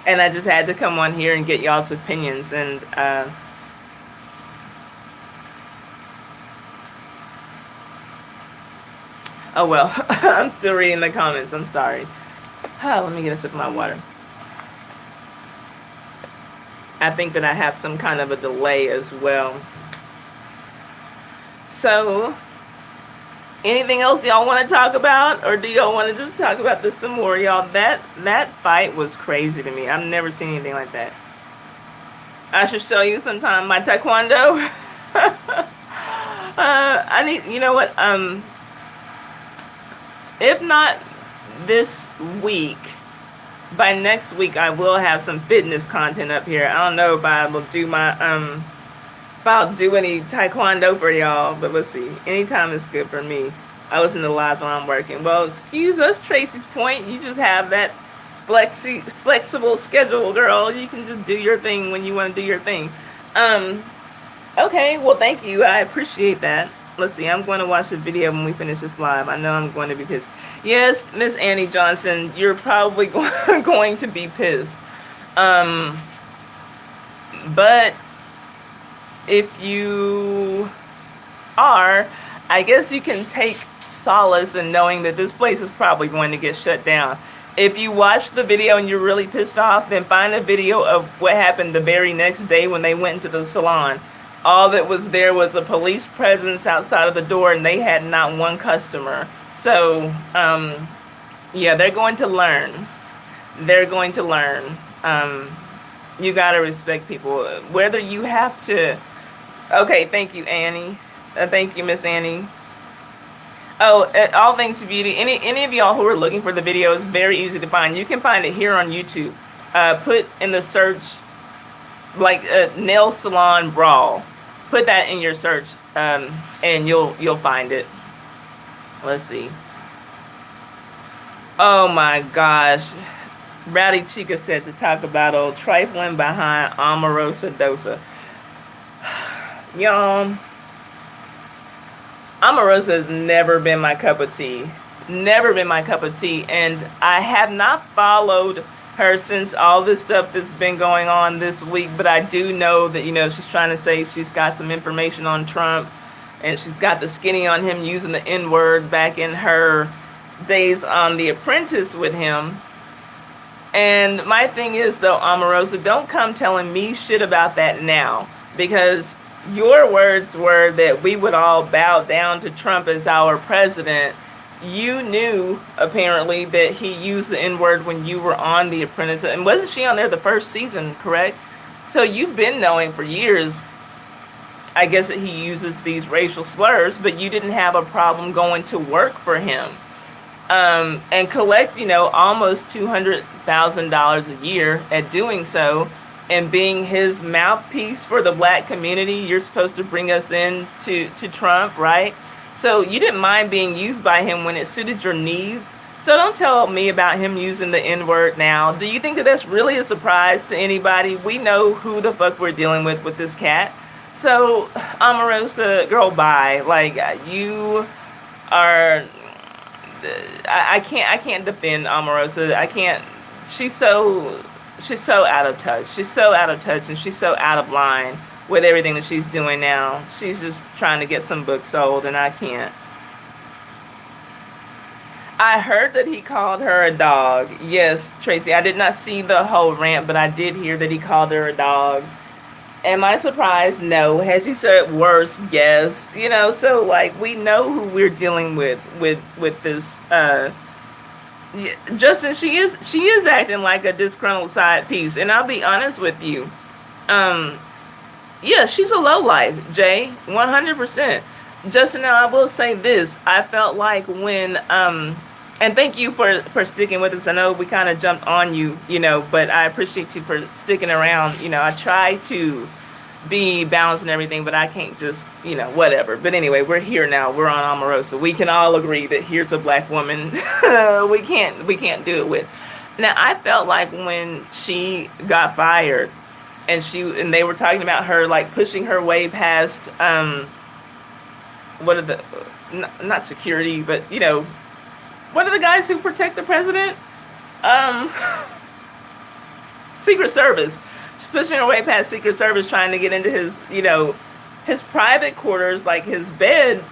Speaker 1: And I just had to come on here and get y'all's opinions. And oh well, I'm still reading the comments. I'm sorry. Let me get a sip of my water. I think that I have some kind of a delay as well. So, anything else y'all want to talk about, or do y'all want to just talk about this some more, y'all? That fight was crazy to me. I've never seen anything like that. I should show you sometime my Taekwondo. I need, you know what? If not this week, by next week I will have some fitness content up here. I don't know if I will do my if I'll do any Taekwondo for y'all, but let's see. Anytime is good for me. I listen to live when I'm working. Well, excuse us, Tracy's Point. You just have that flexible schedule, girl. You can just do your thing when you want to do your thing. Okay, well, thank you. I appreciate that. Let's see. I'm going to watch the video when we finish this live. I know I'm going to be pissed. Yes, Miss Annie Johnson, you're probably going to be pissed. But if you are, I guess you can take solace in knowing that this place is probably going to get shut down. If you watch the video and you're really pissed off, then find a video of what happened the very next day when they went into the salon. All that was there was a police presence outside of the door, and they had not one customer. So, yeah, they're going to learn. They're going to learn. You gotta respect people. Whether you have to... Okay, thank you, Annie. Thank you, Miss Annie. Oh, All Things Beauty. Any of y'all who are looking for the video, it's very easy to find. You can find it here on YouTube. Put in the search, like, nail salon brawl. Put that in your search, and you'll find it. Let's see. Oh my gosh. Rowdy Chica said to talk about old trifling behind Omarosa Dosa. Y'all, Omarosa has never been my cup of tea. Never been my cup of tea. And I have not followed her since all this stuff that's been going on this week. But I do know that, you know, she's trying to say she's got some information on Trump. And she's got the skinny on him using the N-word back in her days on The Apprentice with him. And my thing is, though, Omarosa, don't come telling me shit about that now. Because your words were that we would all bow down to Trump as our president. You knew, apparently, that he used the N-word when you were on The Apprentice. And wasn't she on there the first season, correct? So you've been knowing for years, I guess, that he uses these racial slurs, but you didn't have a problem going to work for him. And collect, you know, almost $200,000 a year at doing so, and being his mouthpiece for the black community. You're supposed to bring us in to Trump, right? So you didn't mind being used by him when it suited your needs. So don't tell me about him using the N-word now. Do you think that that's really a surprise to anybody? We know who the fuck we're dealing with this cat. So, Omarosa, girl, bye. Like, you are... I can't defend Omarosa. I can't. She's so out of touch. She's so out of touch, and she's so out of line with everything that she's doing now. She's just trying to get some books sold, and I can't. I heard that he called her a dog. Yes, Tracy. I did not see the whole rant, but I did hear that he called her a dog. Am I surprised? No. Has he said worse? Yes. You know, so like we know who we're dealing with this. Justin, she is acting like a disgruntled side piece, and I'll be honest with you. Um, yeah, she's a low life, Jay, 100%. Justin, now I will say this: I felt like when and thank you for sticking with us. I know we kind of jumped on you, you know, but I appreciate you for sticking around. You know, I try to be balanced and everything, but I can't just, you know, whatever. But anyway, we're here now. We're on Omarosa. We can all agree that here's a black woman we can't do it with. Now, I felt like when she got fired and they were talking about her like pushing her way past what are the not security, but you know, what are the guys who protect the president? Um Secret Service. She's pushing her way past Secret Service, trying to get into his, you know, his private quarters, like his bed,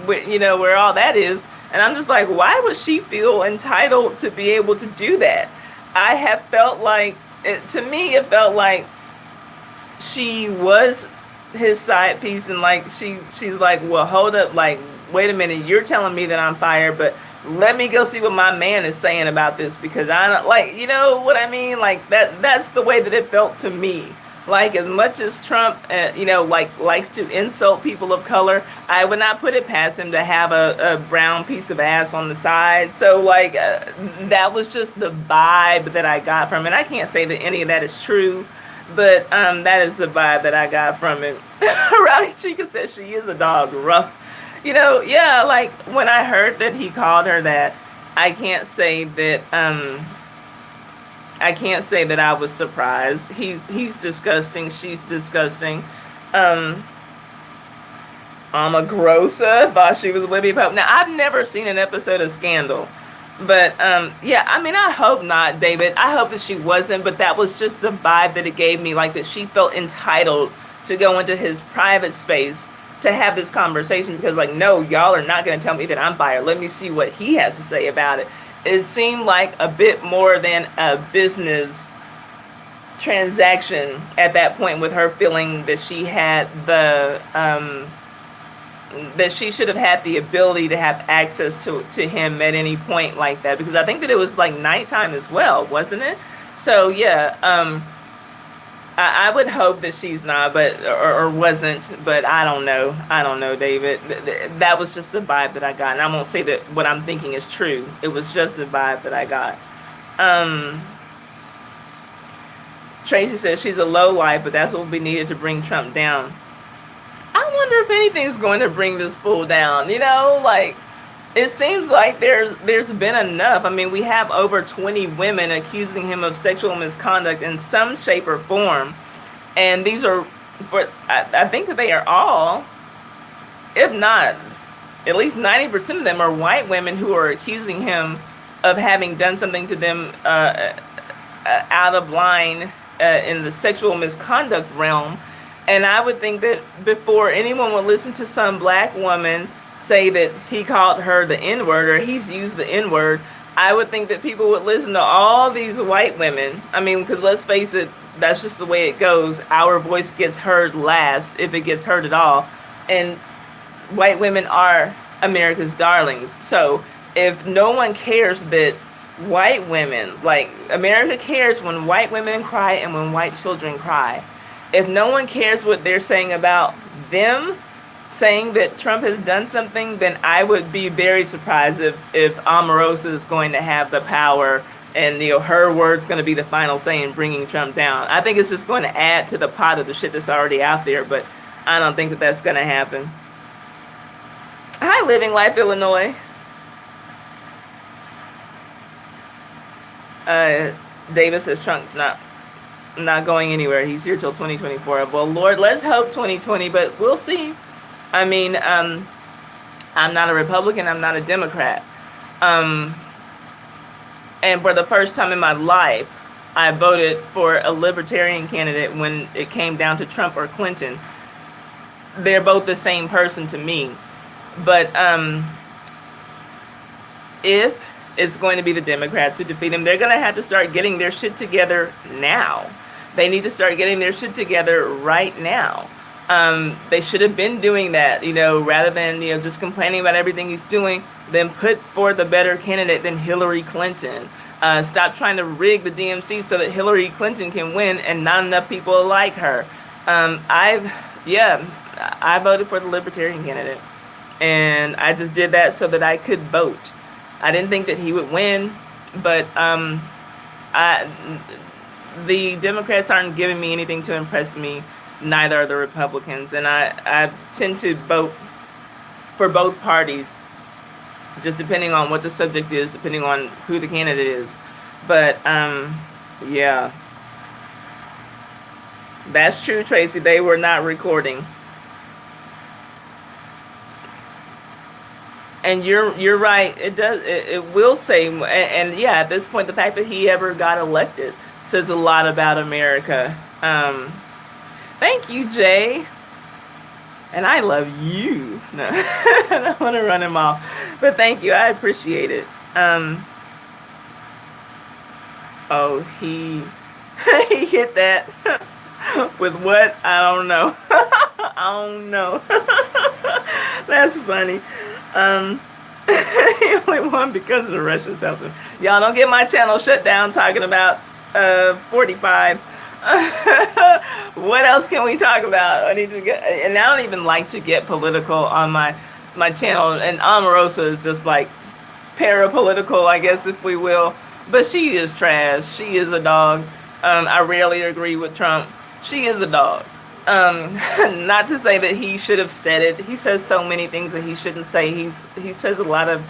Speaker 1: you know, where all that is. And I'm just like, why would she feel entitled to be able to do that? I have felt like, to me, it felt like she was his side piece, and like she's like, well, hold up, like, wait a minute, you're telling me that I'm fired, but let me go see what my man is saying about this, because I don't, like, you know what I mean, like that's the way that it felt to me. Like, as much as Trump, you know, like likes to insult people of color, I would not put it past him to have a brown piece of ass on the side. So like that was just the vibe that I got from it. I can't say that any of that is true, but that is the vibe that I got from it. Rowdy Chica says she is a dog, rough. You know, yeah, like when I heard that he called her that, I can't say that I was surprised. He's disgusting. She's disgusting. Omagrosa thought she was Libby Pope. Now, I've never seen an episode of Scandal. But, yeah, I mean, I hope not, David. I hope that she wasn't, but that was just the vibe that it gave me, like that she felt entitled to go into his private space to have this conversation, because, like, no, y'all are not going to tell me that I'm fired. Let me see what he has to say about it. It seemed like a bit more than a business transaction at that point, with her feeling that she had that she should have had the ability to have access to him at any point like that, because I think that it was like nighttime as well, wasn't it? So yeah, I would hope that she's not, but or wasn't, but I don't know, David. That was just the vibe that I got, and I won't say that what I'm thinking is true. It was just the vibe that I got. Tracy says she's a low life, but that's what will be needed to bring Trump down. I wonder if anything's going to bring this fool down. You know, like, it seems like there's been enough. I mean, we have over 20 women accusing him of sexual misconduct in some shape or form, and these are, but I think that they are all, if not, at least 90% of them are white women who are accusing him of having done something to them out of line in the sexual misconduct realm. And I would think that before anyone would listen to some black woman say that he called her the N-word, or he's used the N-word, I would think that people would listen to all these white women. I mean, because let's face it, that's just the way it goes. Our voice gets heard last, if it gets heard at all. And white women are America's darlings. So if no one cares that white women, like, America cares when white women cry and when white children cry. If no one cares what they're saying about them, saying that Trump has done something, then I would be very surprised if Omarosa is going to have the power, and, you know, her word's going to be the final say in bringing Trump down. I think it's just going to add to the pot of the shit that's already out there, but I don't think that that's going to happen. Hi, Living Life, Illinois. Davis says Trump's not going anywhere. He's here till 2024. Well, Lord, let's hope 2020, but we'll see. I mean, I'm not a Republican. I'm not a Democrat. And for the first time in my life, I voted for a libertarian candidate when it came down to Trump or Clinton. They're both the same person to me. But if it's going to be the Democrats who defeat him. They're going to have to start getting their shit together now. They need to start getting their shit together right now. They should have been doing that, rather than, just complaining about everything he's doing, then put forth a better candidate than Hillary Clinton. Stop trying to rig the DMC so that Hillary Clinton can win and not enough people like her. I voted for the Libertarian candidate. And I just did that so that I could vote. I didn't think that he would win, but the Democrats aren't giving me anything to impress me. Neither are the Republicans. And I tend to vote for both parties, just depending on what the subject is, depending on who the candidate is. But, yeah. That's true, Tracy. They were not recording. And you're right. It will say, and yeah, at this point, the fact that he ever got elected says a lot about America. Thank you, Jay. And I love you. No, I don't want to run him off, but thank you. I appreciate it. Oh, he he hit that with what? I don't know. I don't know. That's funny. He only won because of the Russian salesman. Y'all don't get my channel shut down talking about 45. What else can we talk about? I need to get, and I don't even like to get political on my channel. And Omarosa is just like parapolitical, I guess, if we will. But she is trash. She is a dog. I rarely agree with Trump. She is a dog. Not to say that he should have said it. He says so many things that he shouldn't say. He says a lot of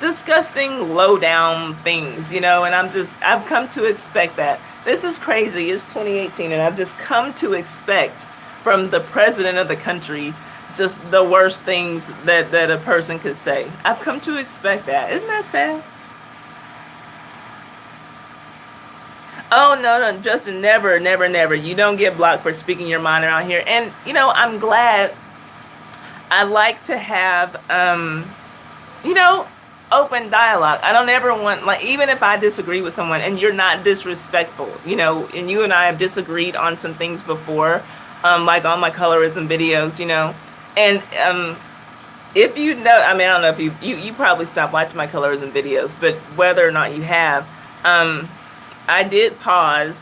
Speaker 1: disgusting, low down things, and I've come to expect that. This is crazy. It's 2018, and I've just come to expect from the president of the country just the worst things that a person could say. I've come to expect that. Isn't that sad? Oh, no, Justin, never, never, never. You don't get blocked for speaking your mind around here. And, I'm glad. I like to have, open dialogue. I don't ever want, even if I disagree with someone and you're not disrespectful, and you and I have disagreed on some things before, like on my colorism videos, and if I don't know if you probably stopped watching my colorism videos, but whether or not you have, I did pause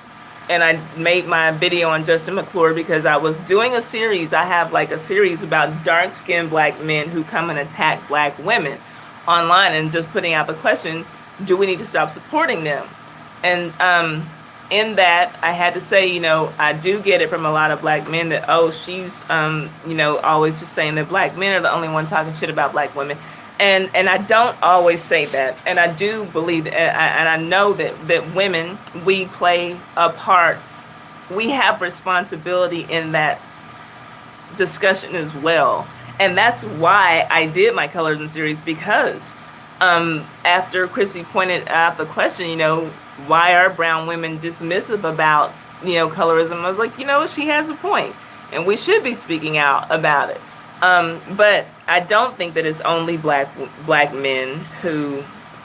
Speaker 1: and I made my video on Justin McClure because I was doing a series. I have a series about dark-skinned black men who come and attack black women online, and just putting out the question, do we need to stop supporting them? And in that, I had to say, I do get it from a lot of black men that, oh, she's, always just saying that black men are the only one talking shit about black women. And I don't always say that. And I do believe, and I know that women, we play a part. We have responsibility in that discussion as well. And that's why I did my colorism series, because after Chrissy pointed out the question, why are brown women dismissive about, colorism? I was like, she has a point, and we should be speaking out about it. But I don't think that it's only black men who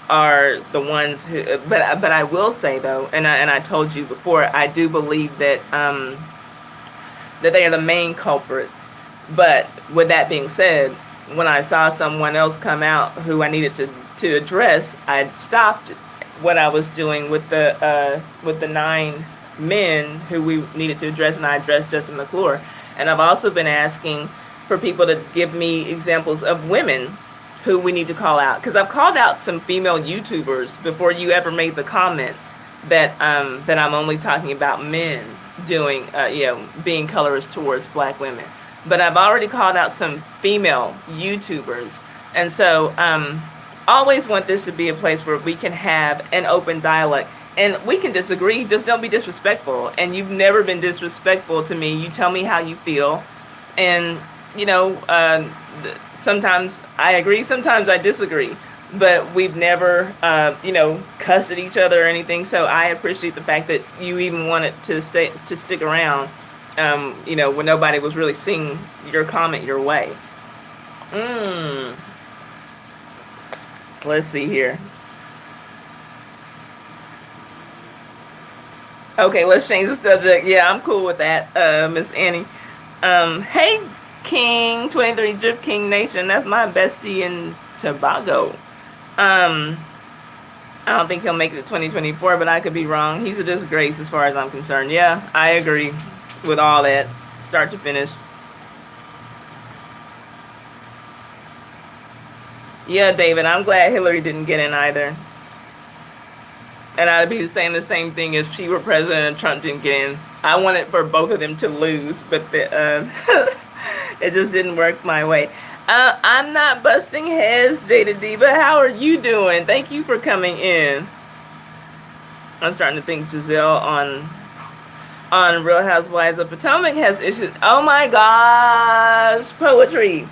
Speaker 1: are the ones who. But I will say though, and I told you before, I do believe that that they are the main culprits. But with that being said, when I saw someone else come out who I needed to address, I stopped what I was doing with the 9 men who we needed to address, and I addressed Justin McClure. And I've also been asking for people to give me examples of women who we need to call out, because I've called out some female YouTubers before you ever made the comment that I'm only talking about men doing being colorist towards black women. But I've already called out some female YouTubers. And so always want this to be a place where we can have an open dialogue. And we can disagree, just don't be disrespectful. And you've never been disrespectful to me. You tell me how you feel. And, sometimes I agree, sometimes I disagree. But we've never, cussed at each other or anything. So I appreciate the fact that you even wanted to stick around. When nobody was really seeing your comment your way. Let's see here. Okay, let's change the subject. Yeah, I'm cool with that, Miss Annie. Hey, King 23 Drip King Nation. That's my bestie in Tobago. Um, I don't think he'll make it to 2024, but I could be wrong. He's a disgrace as far as I'm concerned. Yeah, I agree with all that, start to finish. Yeah, David, I'm glad Hillary didn't get in either. And I'd be saying the same thing if she were president and Trump didn't get in. I wanted for both of them to lose, but it just didn't work my way. I'm not busting heads, Jada Diva. How are you doing? Thank you for coming in. I'm starting to think Giselle on Real Housewives of Potomac has issues. Oh my gosh, poetry.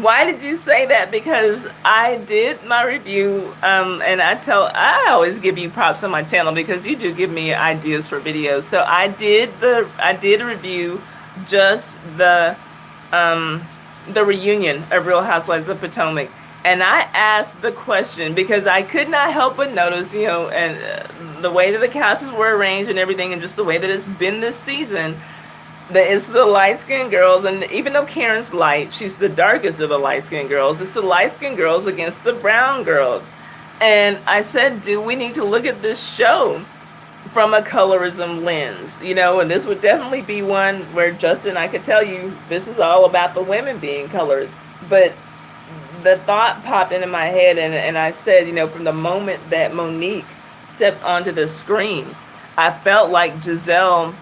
Speaker 1: Why did you say that? Because I did my review, and I always give you props on my channel because you do give me ideas for videos. So I did a review, just the reunion of Real Housewives of Potomac, and I asked the question because I could not help but notice, and the way that the couches were arranged and everything, and just the way that it's been this season. It's the light-skinned girls, and even though Karen's light, she's the darkest of the light-skinned girls. It's the light-skinned girls against the brown girls. And I said, do we need to look at this show from a colorism lens? And this would definitely be one where, Justin, I could tell you, this is all about the women being colors. But the thought popped into my head, and I said, from the moment that Monique stepped onto the screen, I felt like Giselle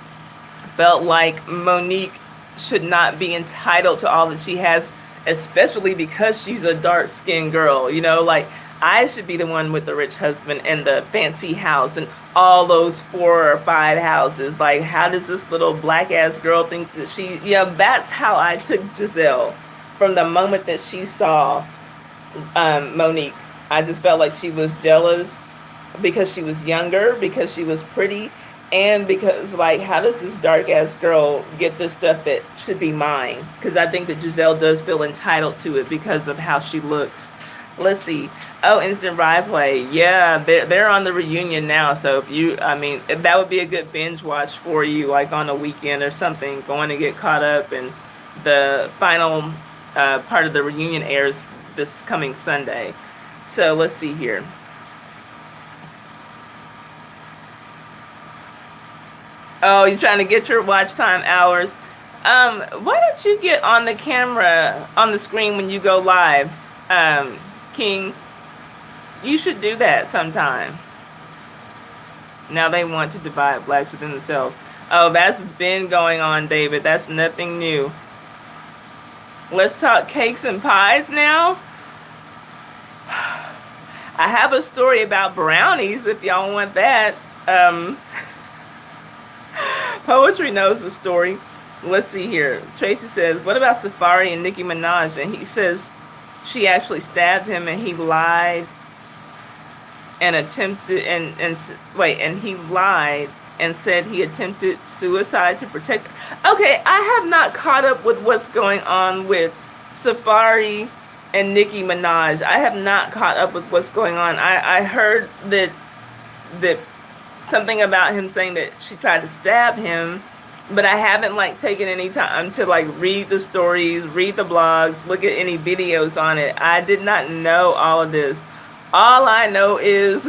Speaker 1: felt like Monique should not be entitled to all that she has, especially because she's a dark-skinned girl. Like, I should be the one with the rich husband and the fancy house and all those 4 or 5 houses. Like, how does this little black-ass girl think that she... that's how I took Giselle from the moment that she saw Monique. I just felt like she was jealous because she was younger, because she was pretty, and because, like, how does this dark-ass girl get this stuff that should be mine? Because I think that Giselle does feel entitled to it because of how she looks. Let's see. Oh, Instant Replay. Yeah, they're on the reunion now. So if that would be a good binge watch for you, like on a weekend or something, going to get caught up. And the final part of the reunion airs this coming Sunday. So let's see here. Oh, you're trying to get your watch time hours. Why don't you get on the camera, on the screen when you go live, King? You should do that sometime. Now they want to divide blacks within themselves. Oh, that's been going on, David. That's nothing new. Let's talk cakes and pies now. I have a story about brownies if y'all want that. Poetry knows the story. Let's see here. Tracy says, what about Safari and Nicki Minaj? And he says she actually stabbed him and he lied and attempted and he lied and said he attempted suicide to protect her. Okay, I have not caught up with what's going on with Safari and Nicki Minaj. I have not caught up with what's going on. I heard that something about him saying that she tried to stab him, but I haven't taken any time to read the stories, read the blogs, look at any videos on it. I did not know all of this. All I know is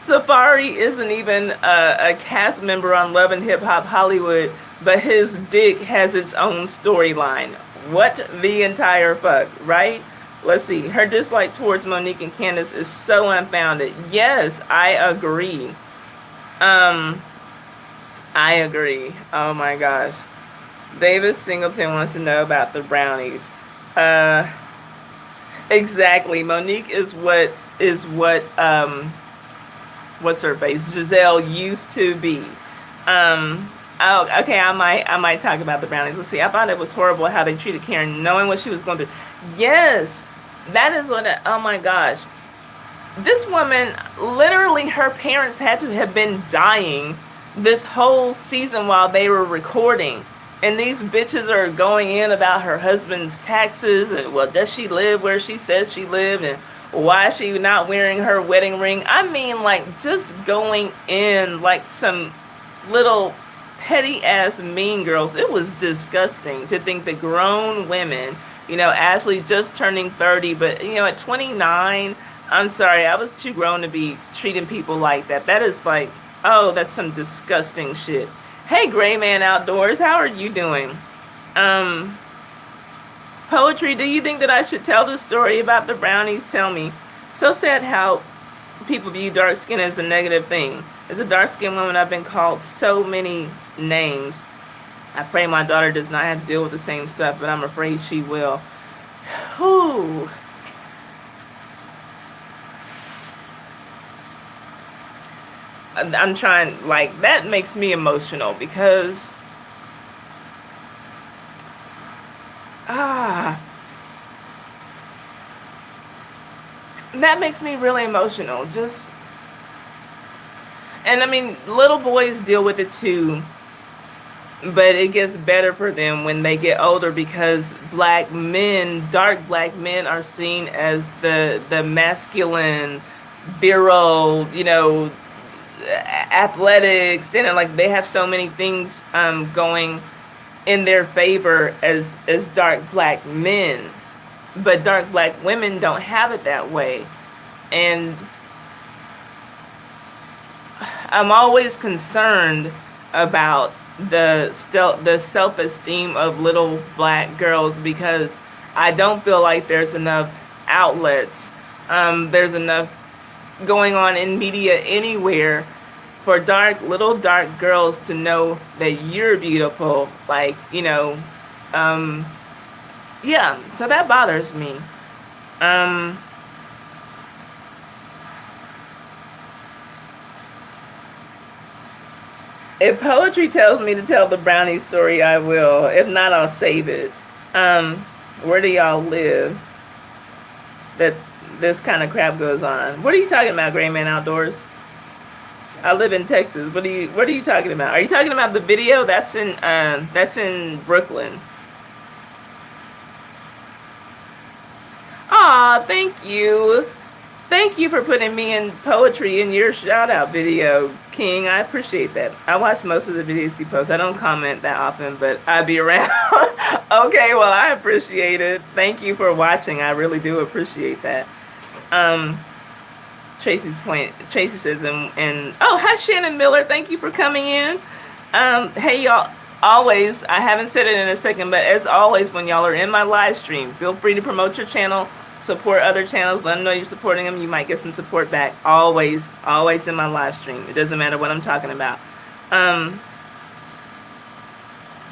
Speaker 1: Safari isn't even a cast member on Love and Hip Hop Hollywood, but his dick has its own storyline. What the entire fuck, right? Let's see. Her dislike towards Monique and Candace is so unfounded. Yes, I agree. I agree. Oh my gosh. David Singleton wants to know about the brownies. Exactly. Monique is what what's her face? Giselle used to be. Oh, okay, I might talk about the brownies. Let's see. I thought it was horrible how they treated Karen, knowing what she was going through. Yes, that is what. Oh my gosh, this woman, literally, her parents had to have been dying this whole season while they were recording, and these bitches are going in about her husband's taxes and, well, does she live where she says she lived, and why is she not wearing her wedding ring? I mean, just going in like some little petty ass mean girls. It was disgusting to think that grown women, Ashley just turning 30, but at 29, I'm sorry, I was too grown to be treating people like that. That is like, oh, that's some disgusting shit. Hey, Gray Man Outdoors, how are you doing? Poetry, do you think that I should tell the story about the brownies? Tell me. So sad how people view dark skin as a negative thing. As a dark skinned woman, I've been called so many names. I pray my daughter does not have to deal with the same stuff, but I'm afraid she will. Whew. I'm trying, like, that makes me emotional because, that makes me really emotional. And I mean, little boys deal with it too, but it gets better for them when they get older because black men, dark black men, are seen as the masculine, virile, athletics, and like they have so many things going in their favor as dark black men, but dark black women don't have it that way. And I'm always concerned about the self-esteem of little black girls because I don't feel like there's enough outlets, there's enough going on in media anywhere for little dark girls to know that you're beautiful. Like, yeah, so that bothers me. If poetry tells me to tell the brownie story, I will. If not, I'll save it. Where do y'all live that this kind of crap goes on? What are you talking about, Gray Man Outdoors? I live in Texas. What are you talking about? Are you talking about the video? That's in Brooklyn. Aw, thank you. Thank you for putting me in poetry in your shout out video, King. I appreciate that. I watch most of the videos you post. I don't comment that often, but I be around. Okay, well, I appreciate it. Thank you for watching. I really do appreciate that. Tracy says, and oh, hi, Shannon Miller. Thank you for coming in. Hey, y'all. Always, I haven't said it in a second, but as always, when y'all are in my live stream, feel free to promote your channel. Support other channels. Let them know you're supporting them. You might get some support back. Always in my live stream. It doesn't matter what I'm talking about.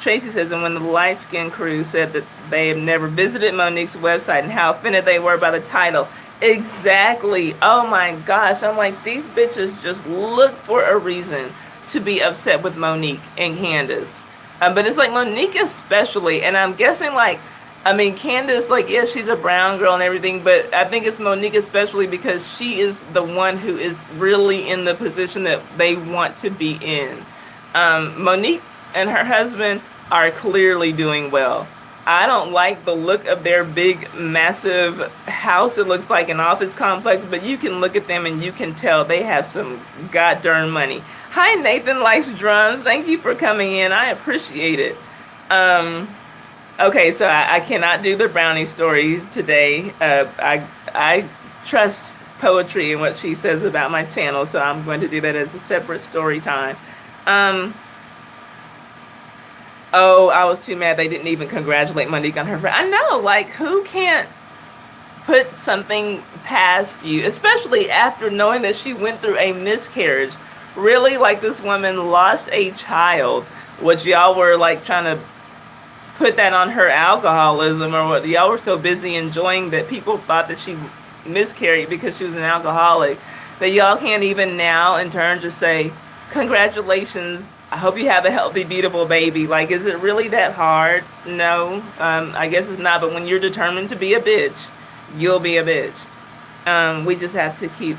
Speaker 1: Tracy says, and when the light skin crew said that they have never visited Monique's website and how offended they were by the title. Exactly. Oh my gosh. I'm like, these bitches just look for a reason to be upset with Monique and Candace. But it's like Monique especially, and I'm guessing like, I mean, Candace, like, yeah, she's a brown girl and everything, but I think it's Monique especially because she is the one who is really in the position that they want to be in. Monique and her husband are clearly doing well. I don't like the look of their big, massive house. It looks like an office complex, but you can look at them and you can tell they have some goddamn money. Hi, Nathan Likes Drums. Thank you for coming in. I appreciate it. Okay, so I cannot do the brownie story today. I trust poetry and what she says about my channel, so I'm going to do that as a separate story time. Oh, I was too mad they didn't even congratulate Monique on her friend. I know, like, who can't put something past you, especially after knowing that she went through a miscarriage. Really, like, this woman lost a child, which y'all were, like, trying to put that on her alcoholism or what. Y'all were so busy enjoying that people thought that she miscarried because she was an alcoholic, that y'all can't even now in turn just say, congratulations, I hope you have a healthy, beautiful baby. Like, is it really that hard? No, I guess it's not, but when you're determined to be a bitch, you'll be a bitch. We just have to keep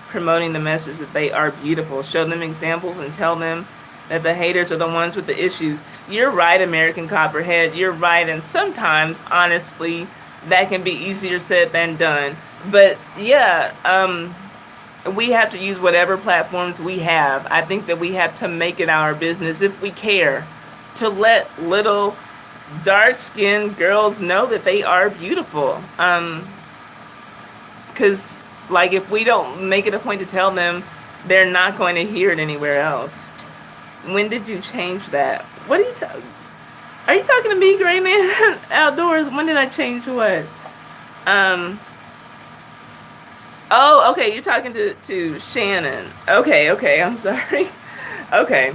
Speaker 1: promoting the message that they are beautiful. Show them examples and tell them that the haters are the ones with the issues. You're right, American Copperhead. You're right, and sometimes, honestly, that can be easier said than done. But yeah, we have to use whatever platforms we have. I think that we have to make it our business, if we care, to let little dark-skinned girls know that they are beautiful. Because, like, if we don't make it a point to tell them, they're not going to hear it anywhere else. When did you change that? What are you talking? Are you talking to me, Gray Man? Outdoors? When did I change what? Oh, okay, you're talking to Shannon. Okay, I'm sorry. Okay.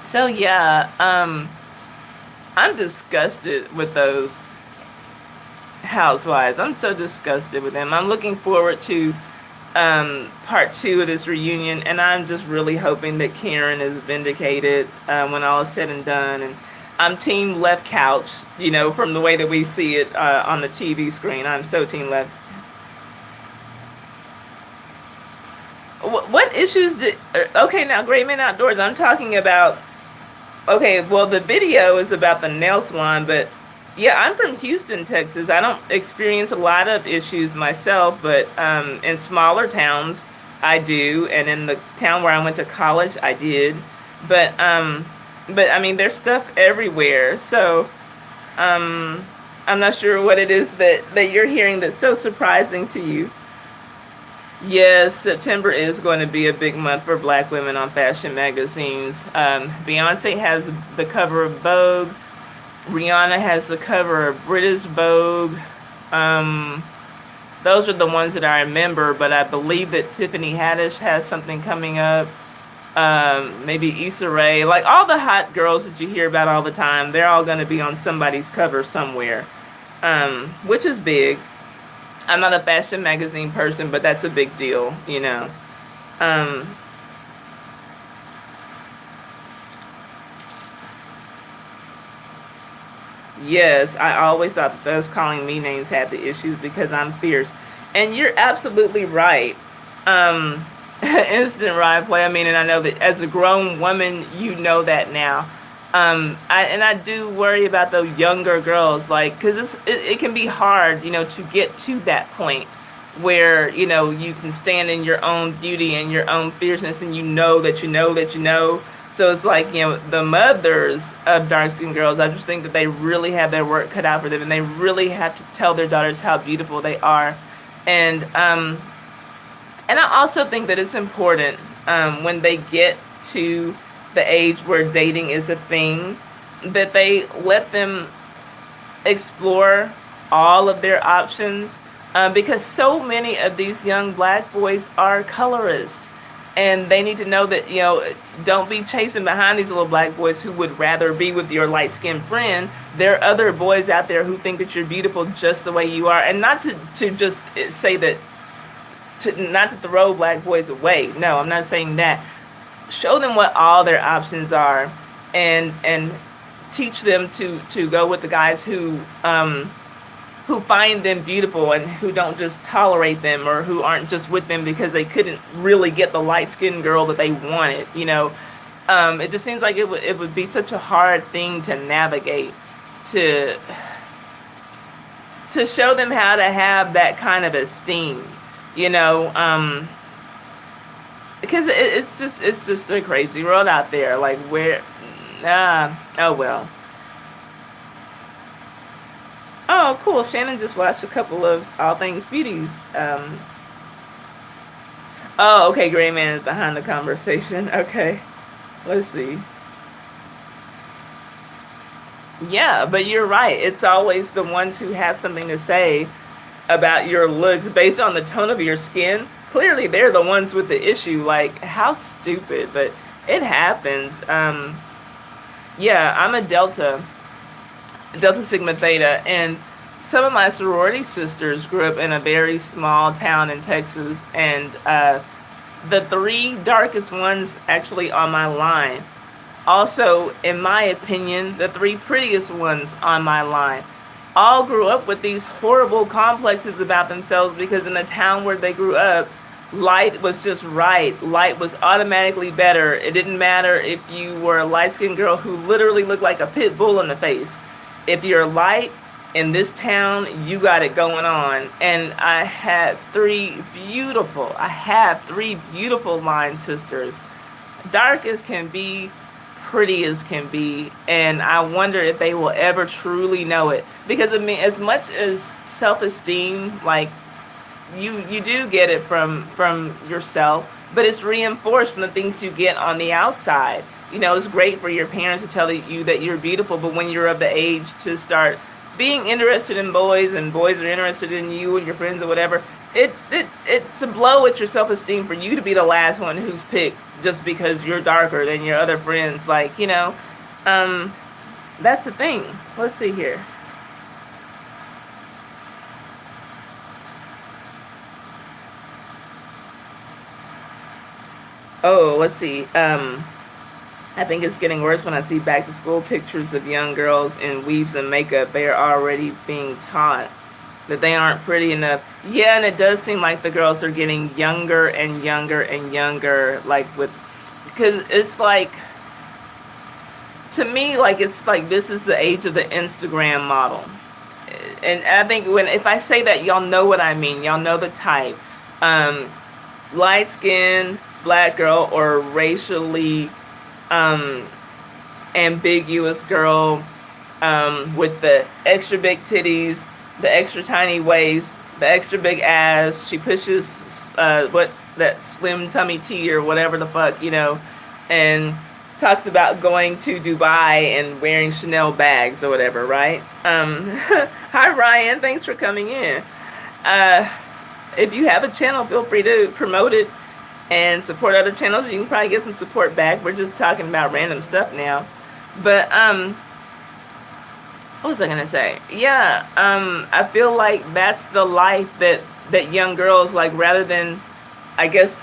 Speaker 1: So yeah, I'm disgusted with those housewives. I'm so disgusted with them. I'm looking forward to part 2 of this reunion, and I'm just really hoping that Karen is vindicated when all is said and done. And I'm team left couch, from the way that we see it on the TV screen. I'm so team left. What issues did... Okay, now, Great Men Outdoors, I'm talking about... Okay, well, the video is about the nail salon, but... Yeah, I'm from Houston, Texas. I don't experience a lot of issues myself, but in smaller towns, I do. And in the town where I went to college, I did. But I mean, there's stuff everywhere. So I'm not sure what it is that you're hearing that's so surprising to you. Yes, September is going to be a big month for black women on fashion magazines. Beyonce has the cover of Vogue. Rihanna has the cover of British Vogue. Those are the ones that I remember, but I believe that Tiffany Haddish has something coming up. Maybe Issa Rae. Like, all the hot girls that you hear about all the time, they're all going to be on somebody's cover somewhere, which is big. I'm not a fashion magazine person, but that's a big deal, Yes, I always thought that those calling me names had the issues because I'm fierce. And you're absolutely right. Instant ride play. I mean, and I know that as a grown woman, you know that now. I do worry about those younger girls, like, because it can be hard, to get to that point where, you can stand in your own beauty and your own fierceness, and you know that you know that you know. So it's like, the mothers of dark-skinned girls, I just think that they really have their work cut out for them, and they really have to tell their daughters how beautiful they are. And I also think that it's important when they get to the age where dating is a thing, that they let them explore all of their options, because so many of these young black boys are colorists, and they need to know that, don't be chasing behind these little black boys who would rather be with your light-skinned friend. There are other boys out there who think that you're beautiful just the way you are, and not to just say that, not to throw black boys away. No, I'm not saying that. Show them what all their options are, and teach them to go with the guys who find them beautiful and who don't just tolerate them, or who aren't just with them because they couldn't really get the light-skinned girl that they wanted. It just seems like it would be such a hard thing to navigate, to show them how to have that kind of esteem, because it's just a crazy world out there. Like, where, oh well. Oh, cool. Shannon just watched a couple of All Things Beauties. Oh, okay. Gray Man is behind the conversation. Okay. Let's see. Yeah, but you're right. It's always the ones who have something to say about your looks based on the tone of your skin. Clearly, they're the ones with the issue. Like, how stupid, but it happens. Yeah, I'm a Delta Sigma Theta, and some of my sorority sisters grew up in a very small town in Texas, and the 3 darkest ones actually on my line. Also, in my opinion, the 3 prettiest ones on my line all grew up with these horrible complexes about themselves, because in the town where they grew up, light was just right. Light was automatically better. It didn't matter if you were a light-skinned girl who literally looked like a pit bull in the face. If you're light, in this town, you got it going on. And I have three beautiful line sisters, dark as can be, pretty as can be, and I wonder if they will ever truly know it. Because I mean, as much as self-esteem, like you do get it from yourself, but it's reinforced from the things you get on the outside. You know, it's great for your parents to tell you that you're beautiful, but when you're of the age to start being interested in boys, and boys are interested in you and your friends or whatever, it's a blow at your self-esteem for you to be the last one who's picked just because you're darker than your other friends. Like, you know, that's the thing. Let's see here. Oh, let's see. I think it's getting worse when I see back to school pictures of young girls in weaves and makeup. They are already being taught that they aren't pretty enough. Yeah, and it does seem like the girls are getting younger and younger and younger, like because it's like, to me, like, it's like this is the age of the Instagram model. And I think if I say that, y'all know what I mean. Y'all know the type. Light skin, black girl, or racially ambiguous girl, with the extra big titties, the extra tiny waist, the extra big ass. She pushes that slim tummy tea or whatever the fuck, you know, and talks about going to Dubai and wearing Chanel bags or whatever, right? Hi Ryan, thanks for coming in. If you have a channel, feel free to promote it and support other channels. You can probably get some support back. We're just talking about random stuff now. But what was I gonna say? Yeah, I feel like that's the life that young girls, like, rather than, I guess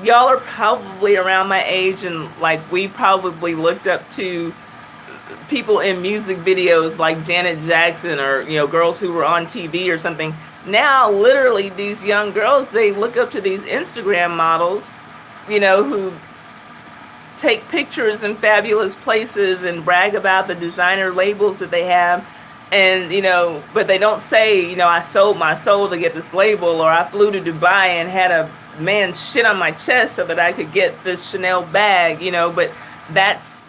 Speaker 1: y'all are probably around my age, and like we probably looked up to people in music videos like Janet Jackson, or, you know, girls who were on TV or something. Now, literally, these young girls, they look up to these Instagram models, you know, who take pictures in fabulous places and brag about the designer labels that they have. And, you know, but they don't say, you know, I sold my soul to get this label, or I flew to Dubai and had a man shit on my chest so that I could get this Chanel bag, you know. But that's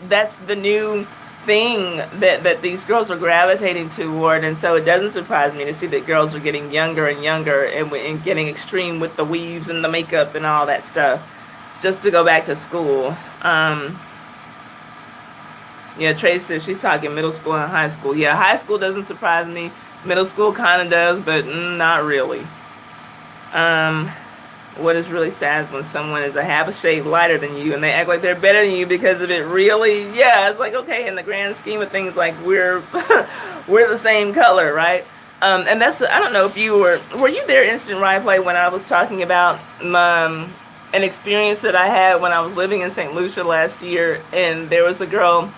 Speaker 1: the new thing that these girls are gravitating toward. And so it doesn't surprise me to see that girls are getting younger and younger, and getting extreme with the weaves and the makeup and all that stuff, just to go back to school. Yeah, Trace says she's talking middle school and high school. Yeah, high school doesn't surprise me. Middle school kind of does, but not really. What is really sad is when someone is a half a shade lighter than you and they act like they're better than you because of it. Really? Yeah, it's like, okay, in the grand scheme of things, like, we're we're the same color, right? And that's, I don't know if you were you there, Instant Replay, when I was talking about an experience that I had when I was living in St. Lucia last year, and there was a girl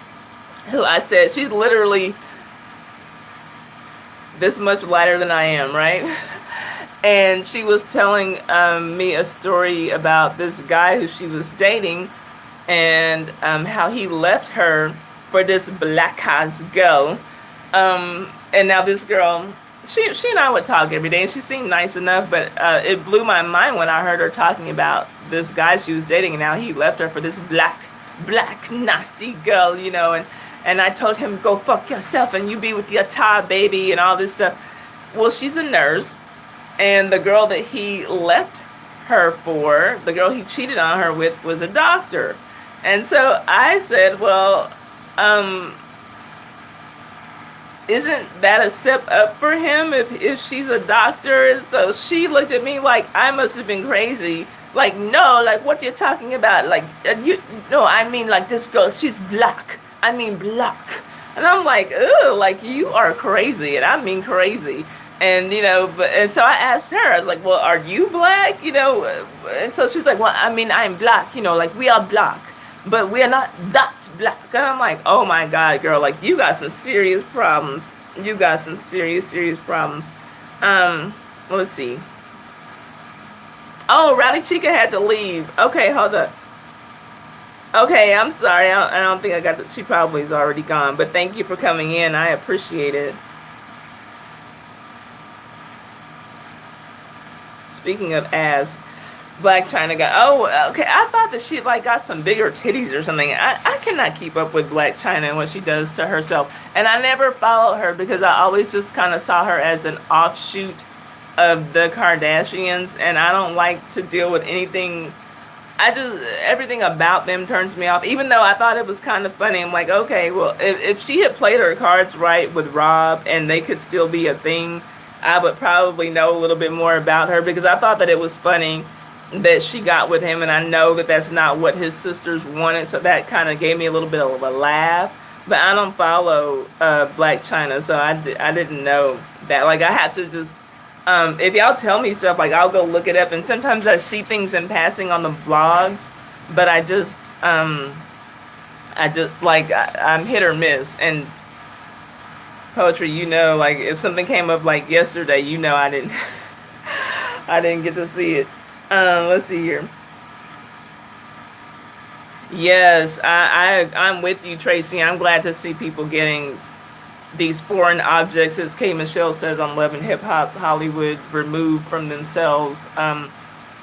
Speaker 1: who I said, she's literally this much lighter than I am, right? And she was telling me a story about this guy who she was dating, and how he left her for this black ass girl. And now this girl, she and I would talk every day, and she seemed nice enough, but it blew my mind when I heard her talking about this guy she was dating, and now he left her for this black nasty girl, you know. And I told him, go fuck yourself and you be with your Thai baby and all this stuff. Well, she's a nurse, and the girl that he left her for, the girl he cheated on her with, was a doctor. And so I said, well, isn't that a step up for him if she's a doctor? And so she looked at me like I must have been crazy. Like, no, like, what you're talking about? Like, no, I mean, like, this girl, she's black. I mean, black. And I'm like, ugh, like, you are crazy, and I mean crazy. And, you know, and so I asked her, I was like, well, are you black? You know, and so she's like, well, I mean, I'm black, you know, like, we are black, but we are not that black. And I'm like, oh my God, girl, like, you got some serious problems. You got some serious problems. Let's see. Oh, Rowdy Chica had to leave. Okay, hold up. Okay, I'm sorry. I don't think I got that. She probably is already gone. But thank you for coming in. I appreciate it. speaking of ass, Black China got. Oh, okay. I thought that she like got some bigger titties or something. I cannot keep up with Black China and what she does to herself, and I never followed her because I always just kind of saw her as an offshoot of the Kardashians, and I don't like to deal with anything. Everything about them turns me off. Even though I thought it was kind of funny, I'm like, okay, well, if she had played her cards right with Rob and they could still be a thing, I would probably know a little bit more about her, because I thought that it was funny that she got with him, and I know that that's not what his sisters wanted, so that kind of gave me a little bit of a laugh. But I don't follow Black China, so I didn't know that. Like, I had to just, if y'all tell me stuff, like, I'll go look it up, and sometimes I see things in passing on the blogs, but I'm hit or miss. And Poetry, you know, like, if something came up like yesterday, you know I didn't I didn't get to see it. Let's see here. Yes, I'm with you, Tracy. I'm glad to see people getting these foreign objects, as K. Michelle says on Love and Hip Hop Hollywood, removed from themselves.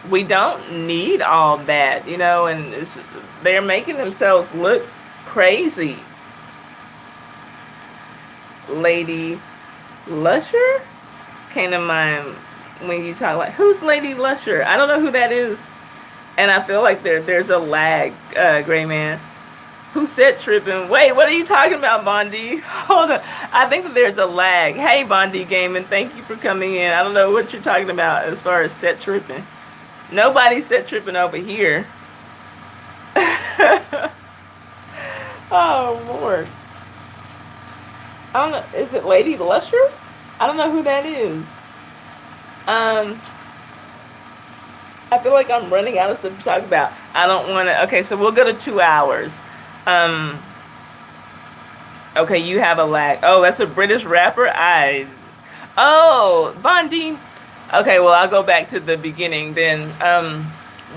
Speaker 1: We don't need all that, you know, and they're making themselves look crazy. Lady Lusher came to mind when you talk like, who's Lady Lusher? I don't know who that is. And I feel like there's a lag, Gray Man. Who said tripping? Wait, what are you talking about, Bondi? Hold on. I think that there's a lag. Hey, Bondi Gaming, thank you for coming in. I don't know what you're talking about as far as set tripping. Nobody set tripping over here. Oh, Lord. I don't know. Is it Lady Lusher? I don't know who that is. I feel like I'm running out of stuff to talk about. I don't want to. Okay, so we'll go to 2 hours. Okay, you have a lag. Oh, that's a British rapper? Oh, Bondi. Okay, well, I'll go back to the beginning then.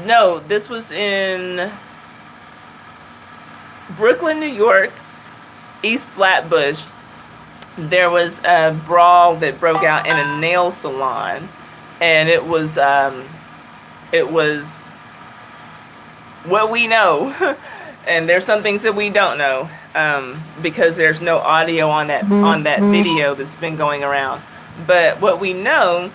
Speaker 1: No, this was in Brooklyn, New York, East Flatbush. There was a brawl that broke out in a nail salon, and it was what we know. And there's some things that we don't know, because there's no audio on that video that's been going around. But what we know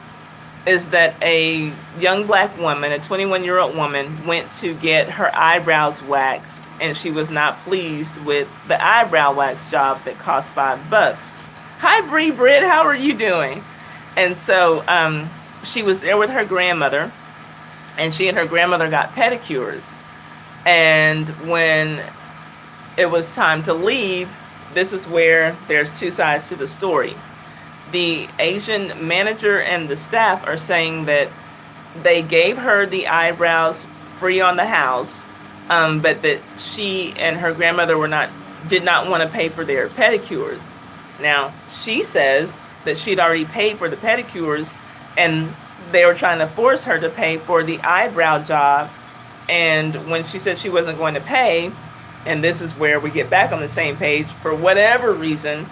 Speaker 1: is that a young black woman, a 21-year-old woman, went to get her eyebrows waxed, and she was not pleased with the eyebrow wax job that cost $5. Hi, Bree Britt, how are you doing? And so she was there with her grandmother, and she and her grandmother got pedicures. And when it was time to leave, this is where there's two sides to the story. The Asian manager and the staff are saying that they gave her the eyebrows free on the house, but that she and her grandmother did not want to pay for their pedicures. Now, she says that she'd already paid for the pedicures, and they were trying to force her to pay for the eyebrow job. And when she said she wasn't going to pay, and this is where we get back on the same page, for whatever reason,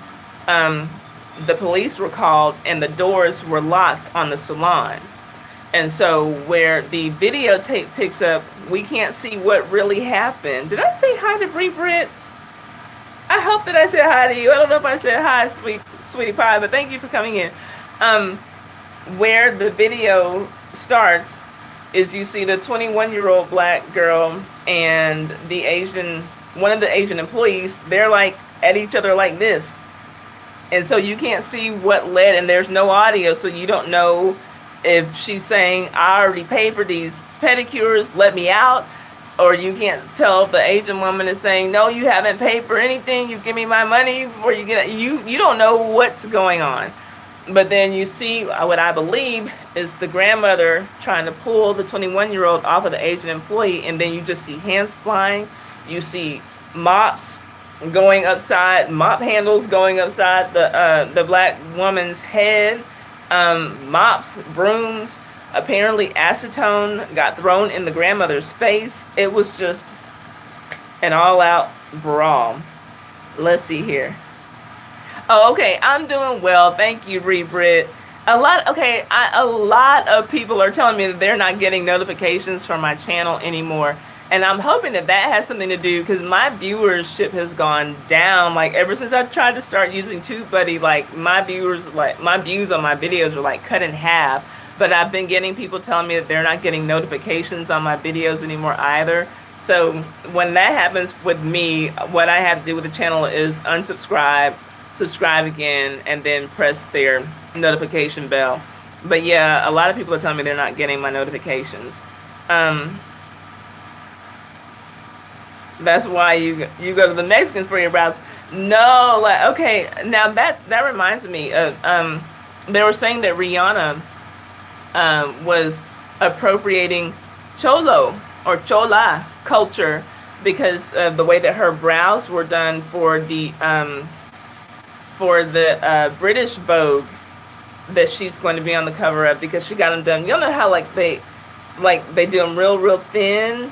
Speaker 1: the police were called and the doors were locked on the salon. And so where the videotape picks up, we can't see what really happened. Did I say hi to Bree Britt? I hope that I said hi to you. I don't know if I said hi, sweetie pie, but thank you for coming in. Where the video starts is you see the 21-year-old black girl and one of the Asian employees, they're like at each other like this. And so you can't see what led, and there's no audio, so you don't know if she's saying, I already paid for these pedicures, let me out. Or you can't tell if the Asian woman is saying, no, you haven't paid for anything, you give me my money before you get it. You don't know what's going on. But then you see what I believe is the grandmother trying to pull the 21-year-old off of the Asian employee, and then you just see hands flying. You see mops going upside, mop handles going upside the black woman's head, mops, brooms. Apparently acetone got thrown in the grandmother's face. It was just an all-out brawl. Let's see here. Oh, okay. I'm doing well. Thank you, Bree Britt. A lot of people are telling me that they're not getting notifications from my channel anymore. And I'm hoping that that has something to do, because my viewership has gone down. Like, ever since I tried to start using TubeBuddy, like, my views on my videos are, like, cut in half. But I've been getting people telling me that they're not getting notifications on my videos anymore either. So when that happens with me, what I have to do with the channel is unsubscribe, subscribe again, and then press their notification bell. But yeah, a lot of people are telling me they're not getting my notifications. That's why you go to the Mexicans for your brows. No, like, okay, now that reminds me of they were saying that Rihanna was appropriating Cholo or Chola culture because of the way that her brows were done for the British Vogue that she's going to be on the cover of, because she got them done. You know how they do them real thin,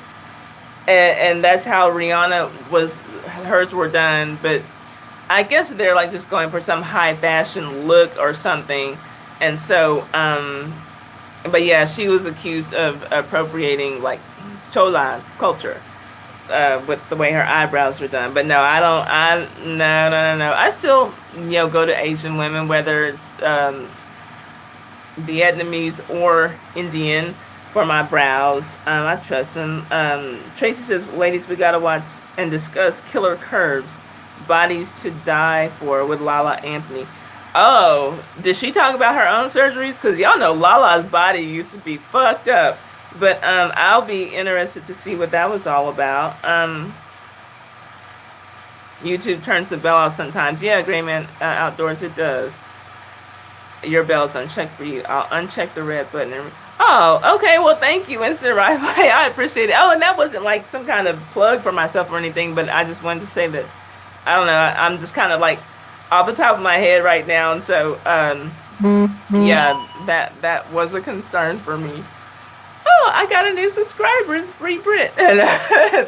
Speaker 1: and that's how Rihanna hers were done. But I guess they're like just going for some high fashion look or something. And so but yeah, she was accused of appropriating like Chola culture with the way her eyebrows were done. But no, no. I still, go to Asian women, whether it's Vietnamese or Indian, for my brows. I trust them. Tracy says, ladies, we gotta watch and discuss Killer Curves, Bodies to Die For with Lala Anthony. Oh, did she talk about her own surgeries? Because y'all know Lala's body used to be fucked up. But I'll be interested to see what that was all about. YouTube turns the bell off sometimes. Yeah, Greyman Outdoors, it does. Your bell's unchecked for you. I'll uncheck the red button. Oh, okay. Well, thank you, Instant Right Away. I appreciate it. Oh, and that wasn't like some kind of plug for myself or anything, but I just wanted to say that, I don't know, I'm just kind of like off the top of my head right now. And so, yeah, that was a concern for me. Oh, I got a new subscriber. It's Free Brit.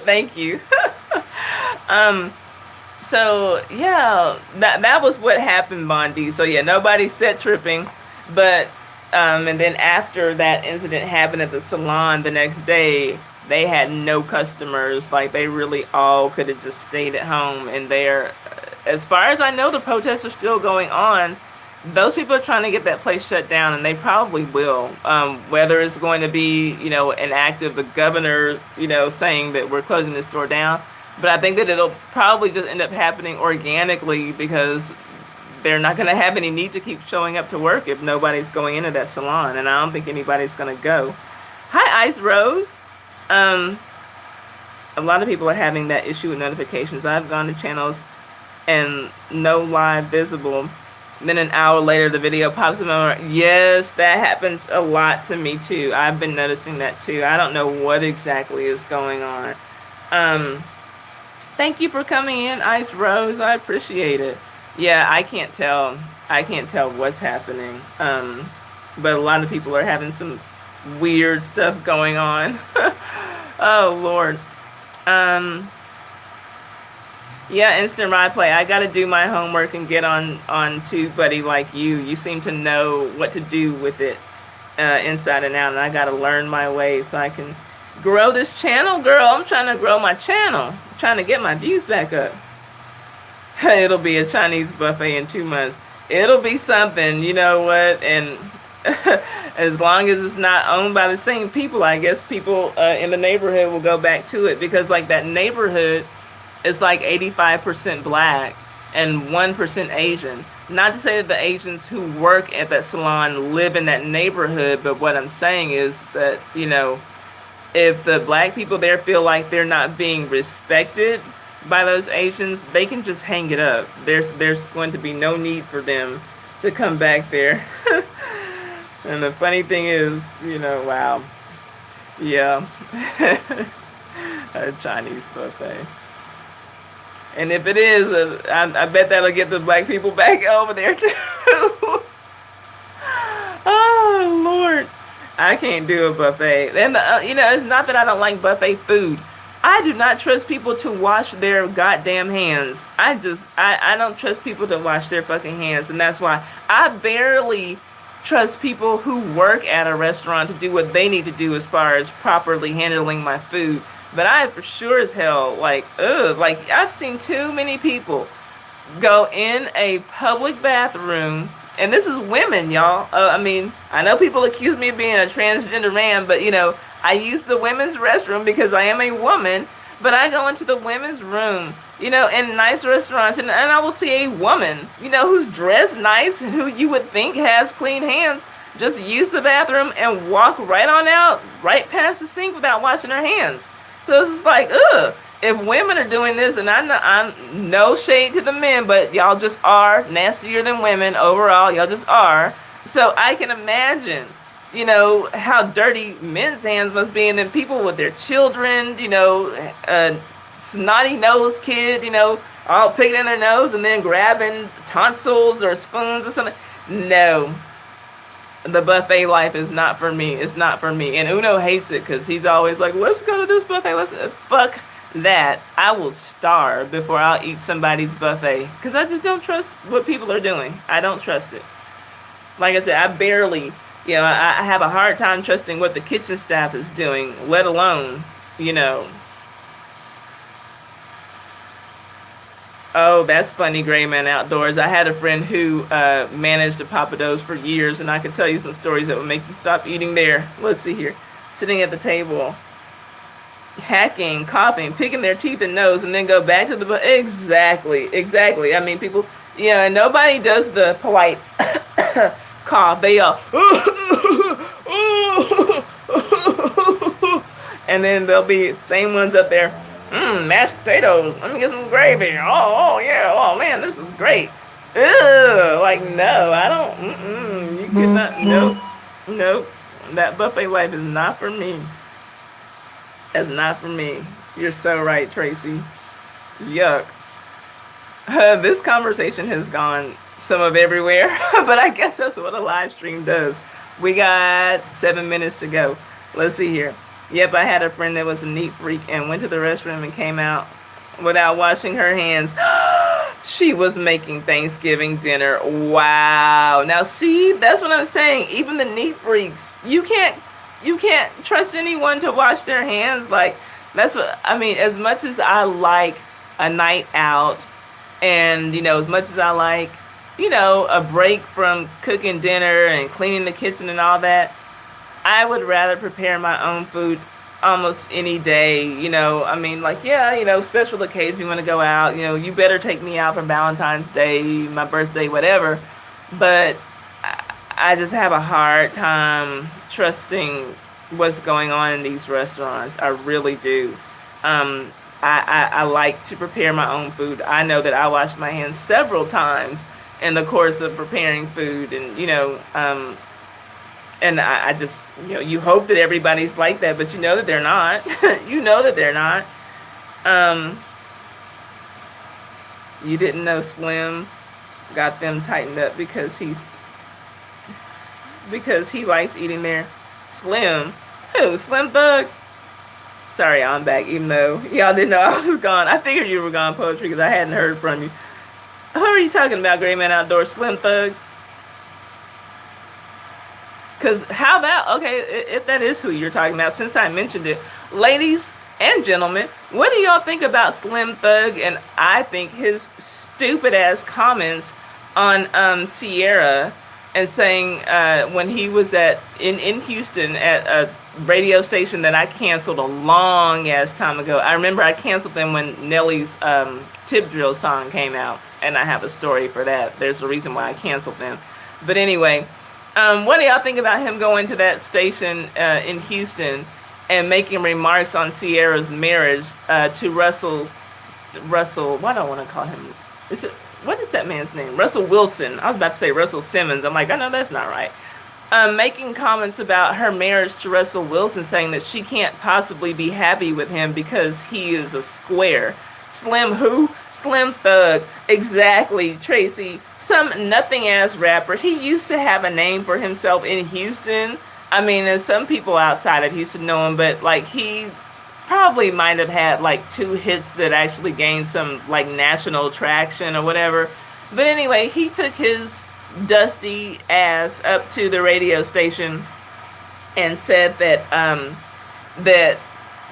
Speaker 1: Thank you. So yeah, that was what happened, Bondi. So yeah, nobody set tripping, but and then after that incident happened at the salon the next day, they had no customers. Like, they really all could have just stayed at home. And they're, as far as I know, the protests are still going on. Those people are trying to get that place shut down, and they probably will. Whether it's going to be, an act of the governor, saying that we're closing this store down. But I think that it'll probably just end up happening organically, because they're not going to have any need to keep showing up to work if nobody's going into that salon. And I don't think anybody's going to go. Hi, Ice Rose. A lot of people are having that issue with notifications. I've gone to channels and no live visible. Then an hour later, the video pops up. Yes, that happens a lot to me too. I've been noticing that too. I don't know what exactly is going on. Thank you for coming in, Ice Rose. I appreciate it. Yeah, I can't tell what's happening. But a lot of people are having some weird stuff going on. Oh, Lord. Yeah, Instant Replay. I got to do my homework and get on TubeBuddy like you. You seem to know what to do with it inside and out. And I got to learn my way so I can grow this channel, girl. I'm trying to grow my channel. I'm trying to get my views back up. It'll be a Chinese buffet in 2 months. It'll be something, you know what? And as long as it's not owned by the same people, I guess people in the neighborhood will go back to it. Because, like, that neighborhood is like 85% black and 1% Asian. Not to say that the Asians who work at that salon live in that neighborhood, but what I'm saying is that, if the black people there feel like they're not being respected by those Asians, they can just hang it up. There's going to be no need for them to come back there. And the funny thing is, wow. Yeah. A Chinese buffet. And if it is, I bet that'll get the black people back over there too. Oh, Lord. I can't do a buffet. And, it's not that I don't like buffet food. I do not trust people to wash their goddamn hands. I don't trust people to wash their fucking hands. And that's why I barely trust people who work at a restaurant to do what they need to do as far as properly handling my food. But I for sure as hell, like, ugh, like I've seen too many people go in a public bathroom, and this is women, y'all. I mean, I know people accuse me of being a transgender man, but I use the women's restroom because I am a woman. But I go into the women's room, in nice restaurants, and I will see a woman, who's dressed nice and who you would think has clean hands, just use the bathroom and walk right on out, right past the sink without washing her hands. So it's just like, ugh. If women are doing this, and I'm no shade to the men, but y'all just are nastier than women overall. Y'all just are. So I can imagine, how dirty men's hands must be, and then people with their children, snotty nosed kid, all picking in their nose and then grabbing tonsils or spoons or something. No. The buffet life is not for me. It's not for me. And Uno hates it because he's always like, let's go to this buffet. Fuck that. I will starve before I'll eat somebody's buffet because I just don't trust what people are doing. I don't trust it. Like I said, I barely, I have a hard time trusting what the kitchen staff is doing, let alone, Oh, that's funny, Gray Man Outdoors. I had a friend who managed a Papados for years, and I could tell you some stories that would make you stop eating there. Let's see here. Sitting at the table, hacking, coughing, picking their teeth and nose, and then go back to the... Exactly. I mean, people... and nobody does the polite cough. They all... and then there'll be same ones up there. Mashed potatoes. Let me get some gravy. Oh, yeah. Oh, man, this is great. Ugh. Like, no, I don't. You cannot. Nope. That buffet life is not for me. That's not for me. You're so right, Tracy. Yuck. This conversation has gone some of everywhere, but I guess that's what a live stream does. We got 7 minutes to go. Let's see here. Yep, I had a friend that was a neat freak and went to the restroom and came out without washing her hands. She was making Thanksgiving dinner. Wow. Now see, that's what I'm saying. Even the neat freaks, you can't trust anyone to wash their hands. Like, that's what I mean. As much as I like a night out, and as much as I like, a break from cooking dinner and cleaning the kitchen and all that, I would rather prepare my own food almost any day. I mean, like, yeah, special occasions, you want to go out, you better take me out for Valentine's Day, my birthday, whatever. But I just have a hard time trusting what's going on in these restaurants. I really do. I like to prepare my own food. I know that I wash my hands several times in the course of preparing food, and and I just, you hope that everybody's like that, but you know that they're not. You know that they're not. You didn't know Slim got them tightened up because he likes eating there. Slim? Who? Slim Thug? Sorry, I'm back, even though y'all didn't know I was gone. I figured you were gone, Poetry, because I hadn't heard from you. Who are you talking about, Gray Man Outdoors? Slim Thug? Because how about, okay, if that is who you're talking about, since I mentioned it, ladies and gentlemen, what do y'all think about Slim Thug? And I think his stupid ass comments on Sierra, and saying when he was in Houston at a radio station that I canceled a long ass time ago. I remember I canceled them when Nelly's Tip Drill song came out, and I have a story for that. There's a reason why I canceled them. But anyway, what do y'all think about him going to that station in Houston and making remarks on Sierra's marriage to Russell, why do I want to call him? What is that man's name? Russell Wilson. I was about to say Russell Simmons. I'm like, I know that's not right. Making comments about her marriage to Russell Wilson, saying that she can't possibly be happy with him because he is a square. Slim who? Slim Thug. Exactly, Tracy. Some nothing-ass rapper. He used to have a name for himself in Houston. I mean, and some people outside of Houston know him, but, like, he probably might have had, like, 2 hits that actually gained some, like, national traction or whatever. But anyway, he took his dusty ass up to the radio station and said that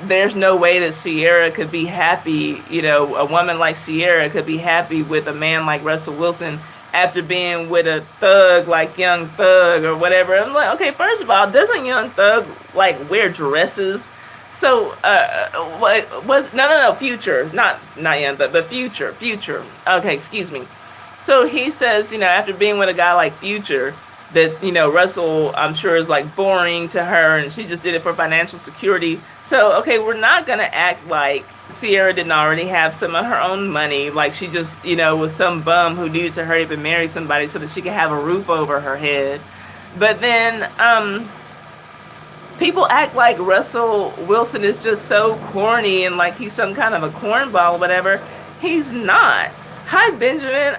Speaker 1: there's no way that Sierra could be happy, a woman like Sierra could be happy with a man like Russell Wilson after being with a thug like Young Thug or whatever. I'm like, okay, first of all, doesn't Young Thug like wear dresses? So, what was no, Future, not Young Thug, but Future. Okay, excuse me. So he says, after being with a guy like Future, that, Russell, I'm sure, is like boring to her and she just did it for financial security. So, okay, we're not going to act like Sierra didn't already have some of her own money, like she just, was some bum who needed to hurry up and marry somebody so that she could have a roof over her head. But then, people act like Russell Wilson is just so corny and like he's some kind of a cornball or whatever. He's not. Hi, Benjamin.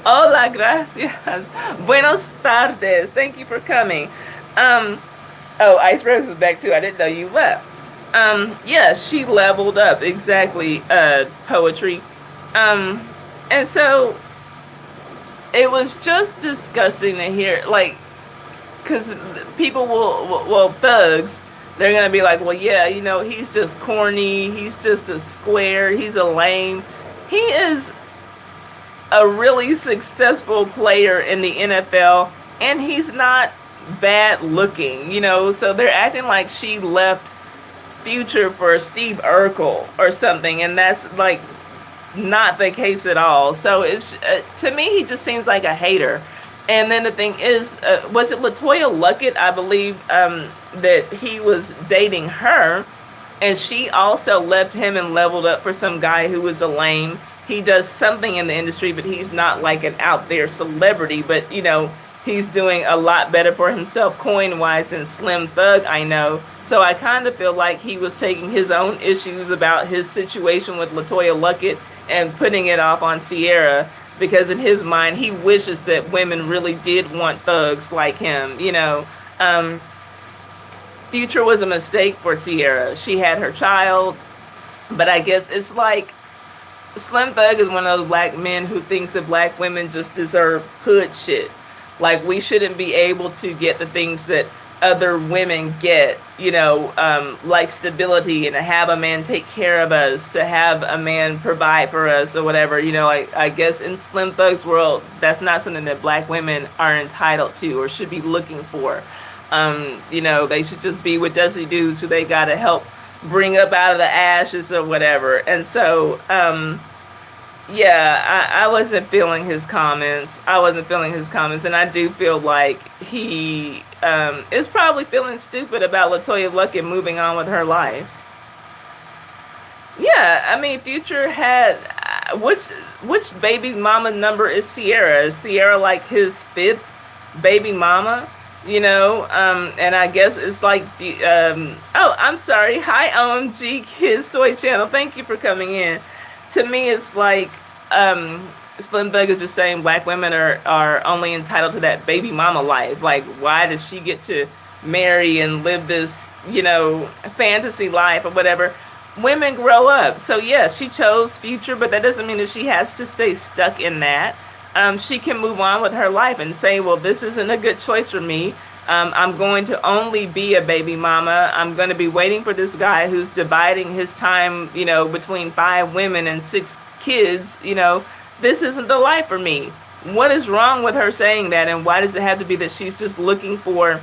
Speaker 1: Hola, gracias. Buenos tardes. Thank you for coming. Oh, Ice Rose is back too. I didn't know you left. Yeah, she leveled up. Exactly, poetry. And so it was just disgusting to hear, like, because people well, thugs, they're going to be like, well, yeah, he's just corny. He's just a square. He's a lame. He is a really successful player in the NFL, and he's not bad looking, so they're acting like she left Future for Steve Urkel or something, and that's like not the case at all. So it's to me, he just seems like a hater. And then the thing is, was it LaToya Luckett, I believe, that he was dating her, and she also left him and leveled up for some guy who was a lame. He does something in the industry, but he's not like an out there celebrity, but he's doing a lot better for himself coin-wise than Slim Thug, I know. So I kind of feel like he was taking his own issues about his situation with LaToya Luckett and putting it off on Sierra, because in his mind, he wishes that women really did want thugs like him, Future was a mistake for Sierra. She had her child, but I guess it's like Slim Thug is one of those black men who thinks that black women just deserve hood shit. Like, we shouldn't be able to get the things that other women get, like stability and to have a man take care of us, to have a man provide for us or whatever. I guess in Slim Thug's world, that's not something that black women are entitled to or should be looking for. They should just be with dusty dudes who they got to help bring up out of the ashes or whatever. And so, yeah, I wasn't feeling his comments. And I do feel like he is probably feeling stupid about LaToya Luckett moving on with her life. Yeah, I mean, Future had which baby mama number is Sierra? Is Sierra like his 5th baby mama? And I guess it's like oh, I'm sorry. Hi, OMG Kids Toy Channel. Thank you for coming in. To me, it's like Slim Thug is just saying black women are only entitled to that baby mama life. Like, why does she get to marry and live this, fantasy life or whatever? Women grow up. So, yeah, she chose Future, but that doesn't mean that she has to stay stuck in that. She can move on with her life and say, well, this isn't a good choice for me. I'm going to only be a baby mama. I'm going to be waiting for this guy who's dividing his time, between 5 women and 6 kids. This isn't the life for me. What is wrong with her saying that? And why does it have to be that she's just looking for,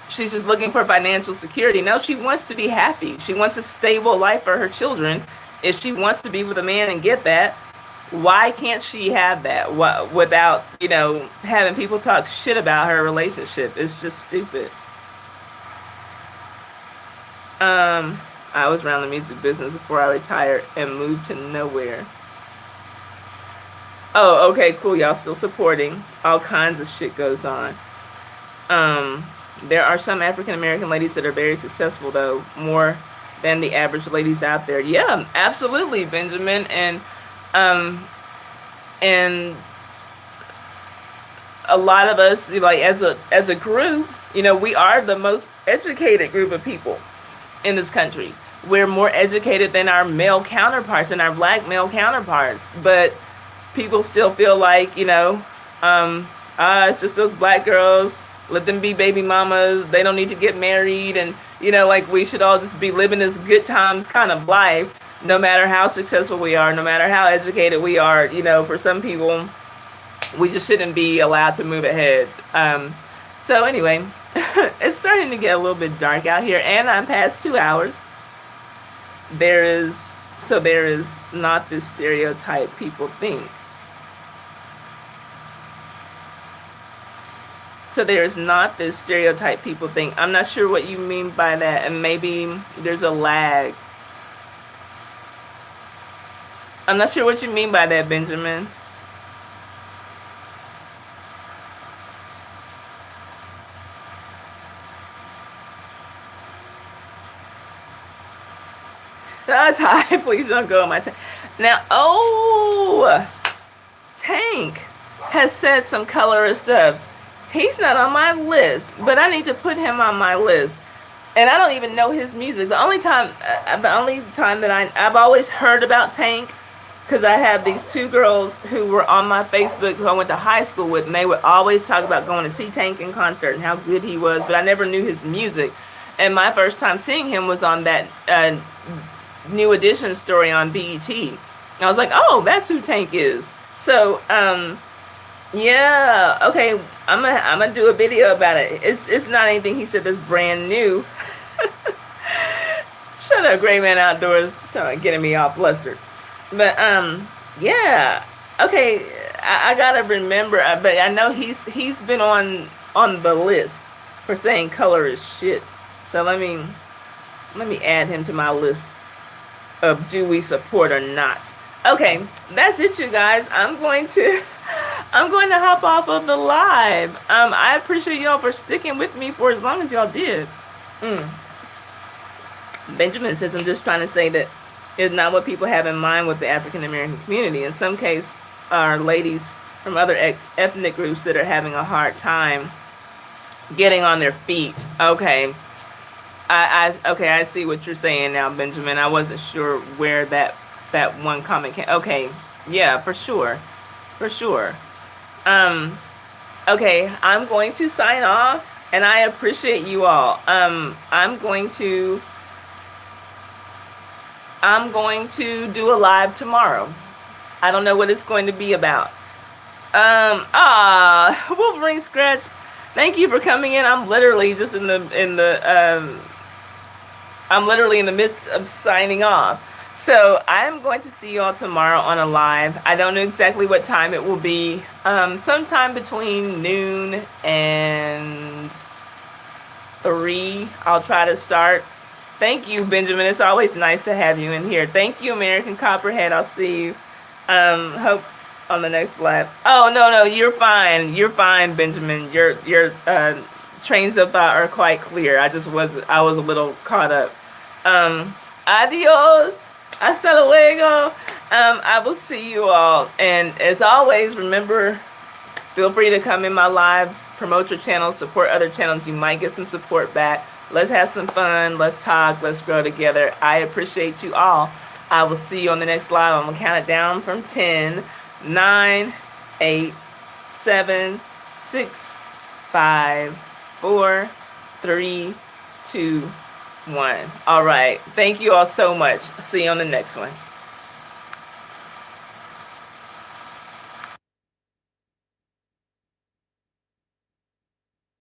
Speaker 1: she's just looking for financial security? No, she wants to be happy. She wants a stable life for her children. If she wants to be with a man and get that, why can't she have that without, having people talk shit about her relationship? It's just stupid. I was around the music business before I retired and moved to nowhere. Oh, okay, cool. Y'all still supporting. All kinds of shit goes on. There are some African American ladies that are very successful, though, more than the average ladies out there. Yeah, absolutely, Benjamin. And a lot of us, like as a group, we are the most educated group of people in this country. We're more educated than our male counterparts and our black male counterparts. But people still feel like, it's just those black girls. Let them be baby mamas. They don't need to get married. And, like we should all just be living this good times kind of life, no matter how successful we are, no matter how educated we are. For some people, we just shouldn't be allowed to move ahead. So anyway, it's starting to get a little bit dark out here, and I'm past 2 hours. There is not this stereotype people think. So there is not this stereotype people think. I'm not sure what you mean by that, and maybe there's a lag. I'm not sure what you mean by that, Benjamin. Ty, please don't go on my tank. Now, Tank has said some colorist stuff. He's not on my list, but I need to put him on my list. And I don't even know his music. The only time that I've always heard about Tank, because I have these 2 girls who were on my Facebook who I went to high school with, and they would always talk about going to see Tank in concert and how good he was, but I never knew his music. And my first time seeing him was on that New Edition story on BET. I was like, oh, that's who Tank is. So, yeah, okay, I'm gonna do a video about it. It's not anything he said that's brand new. Shut up, Gray Man Outdoors, getting me all flustered. But yeah, okay, I gotta remember. But I know he's been on the list for saying color is shit. So let me add him to my list of do we support or not. Okay, that's it, you guys. I'm going to hop off of the live. I appreciate y'all for sticking with me for as long as y'all did. Benjamin says, I'm just trying to say that it's not what people have in mind with the African American community. In some cases, are ladies from other ethnic groups that are having a hard time getting on their feet. Okay. I see what you're saying now, Benjamin. I wasn't sure where that one comment came. Okay, yeah, for sure. Okay, I'm going to sign off, and I appreciate you all. I'm going to do a live tomorrow. I don't know what it's going to be about. Wolverine Scratch, thank you for coming in. I'm literally just in the midst of signing off. So I'm going to see you all tomorrow on a live. I don't know exactly what time it will be. Sometime between noon and 3. I'll try to start. Thank you, Benjamin. It's always nice to have you in here. Thank you, American Copperhead. I'll see you. Hope on the next live. Oh, no, you're fine. You're fine, Benjamin. Your trains of thought are quite clear. I was a little caught up. Adios. Hasta luego. I will see you all. And as always, remember, feel free to come in my lives, promote your channel, support other channels. You might get some support back. Let's have some fun. Let's talk. Let's grow together. I appreciate you all. I will see you on the next live. I'm going to count it down from 10, 9, 8, 7, 6, 5, 4, 3, 2, 1. All right. Thank you all so much. See you on the next one.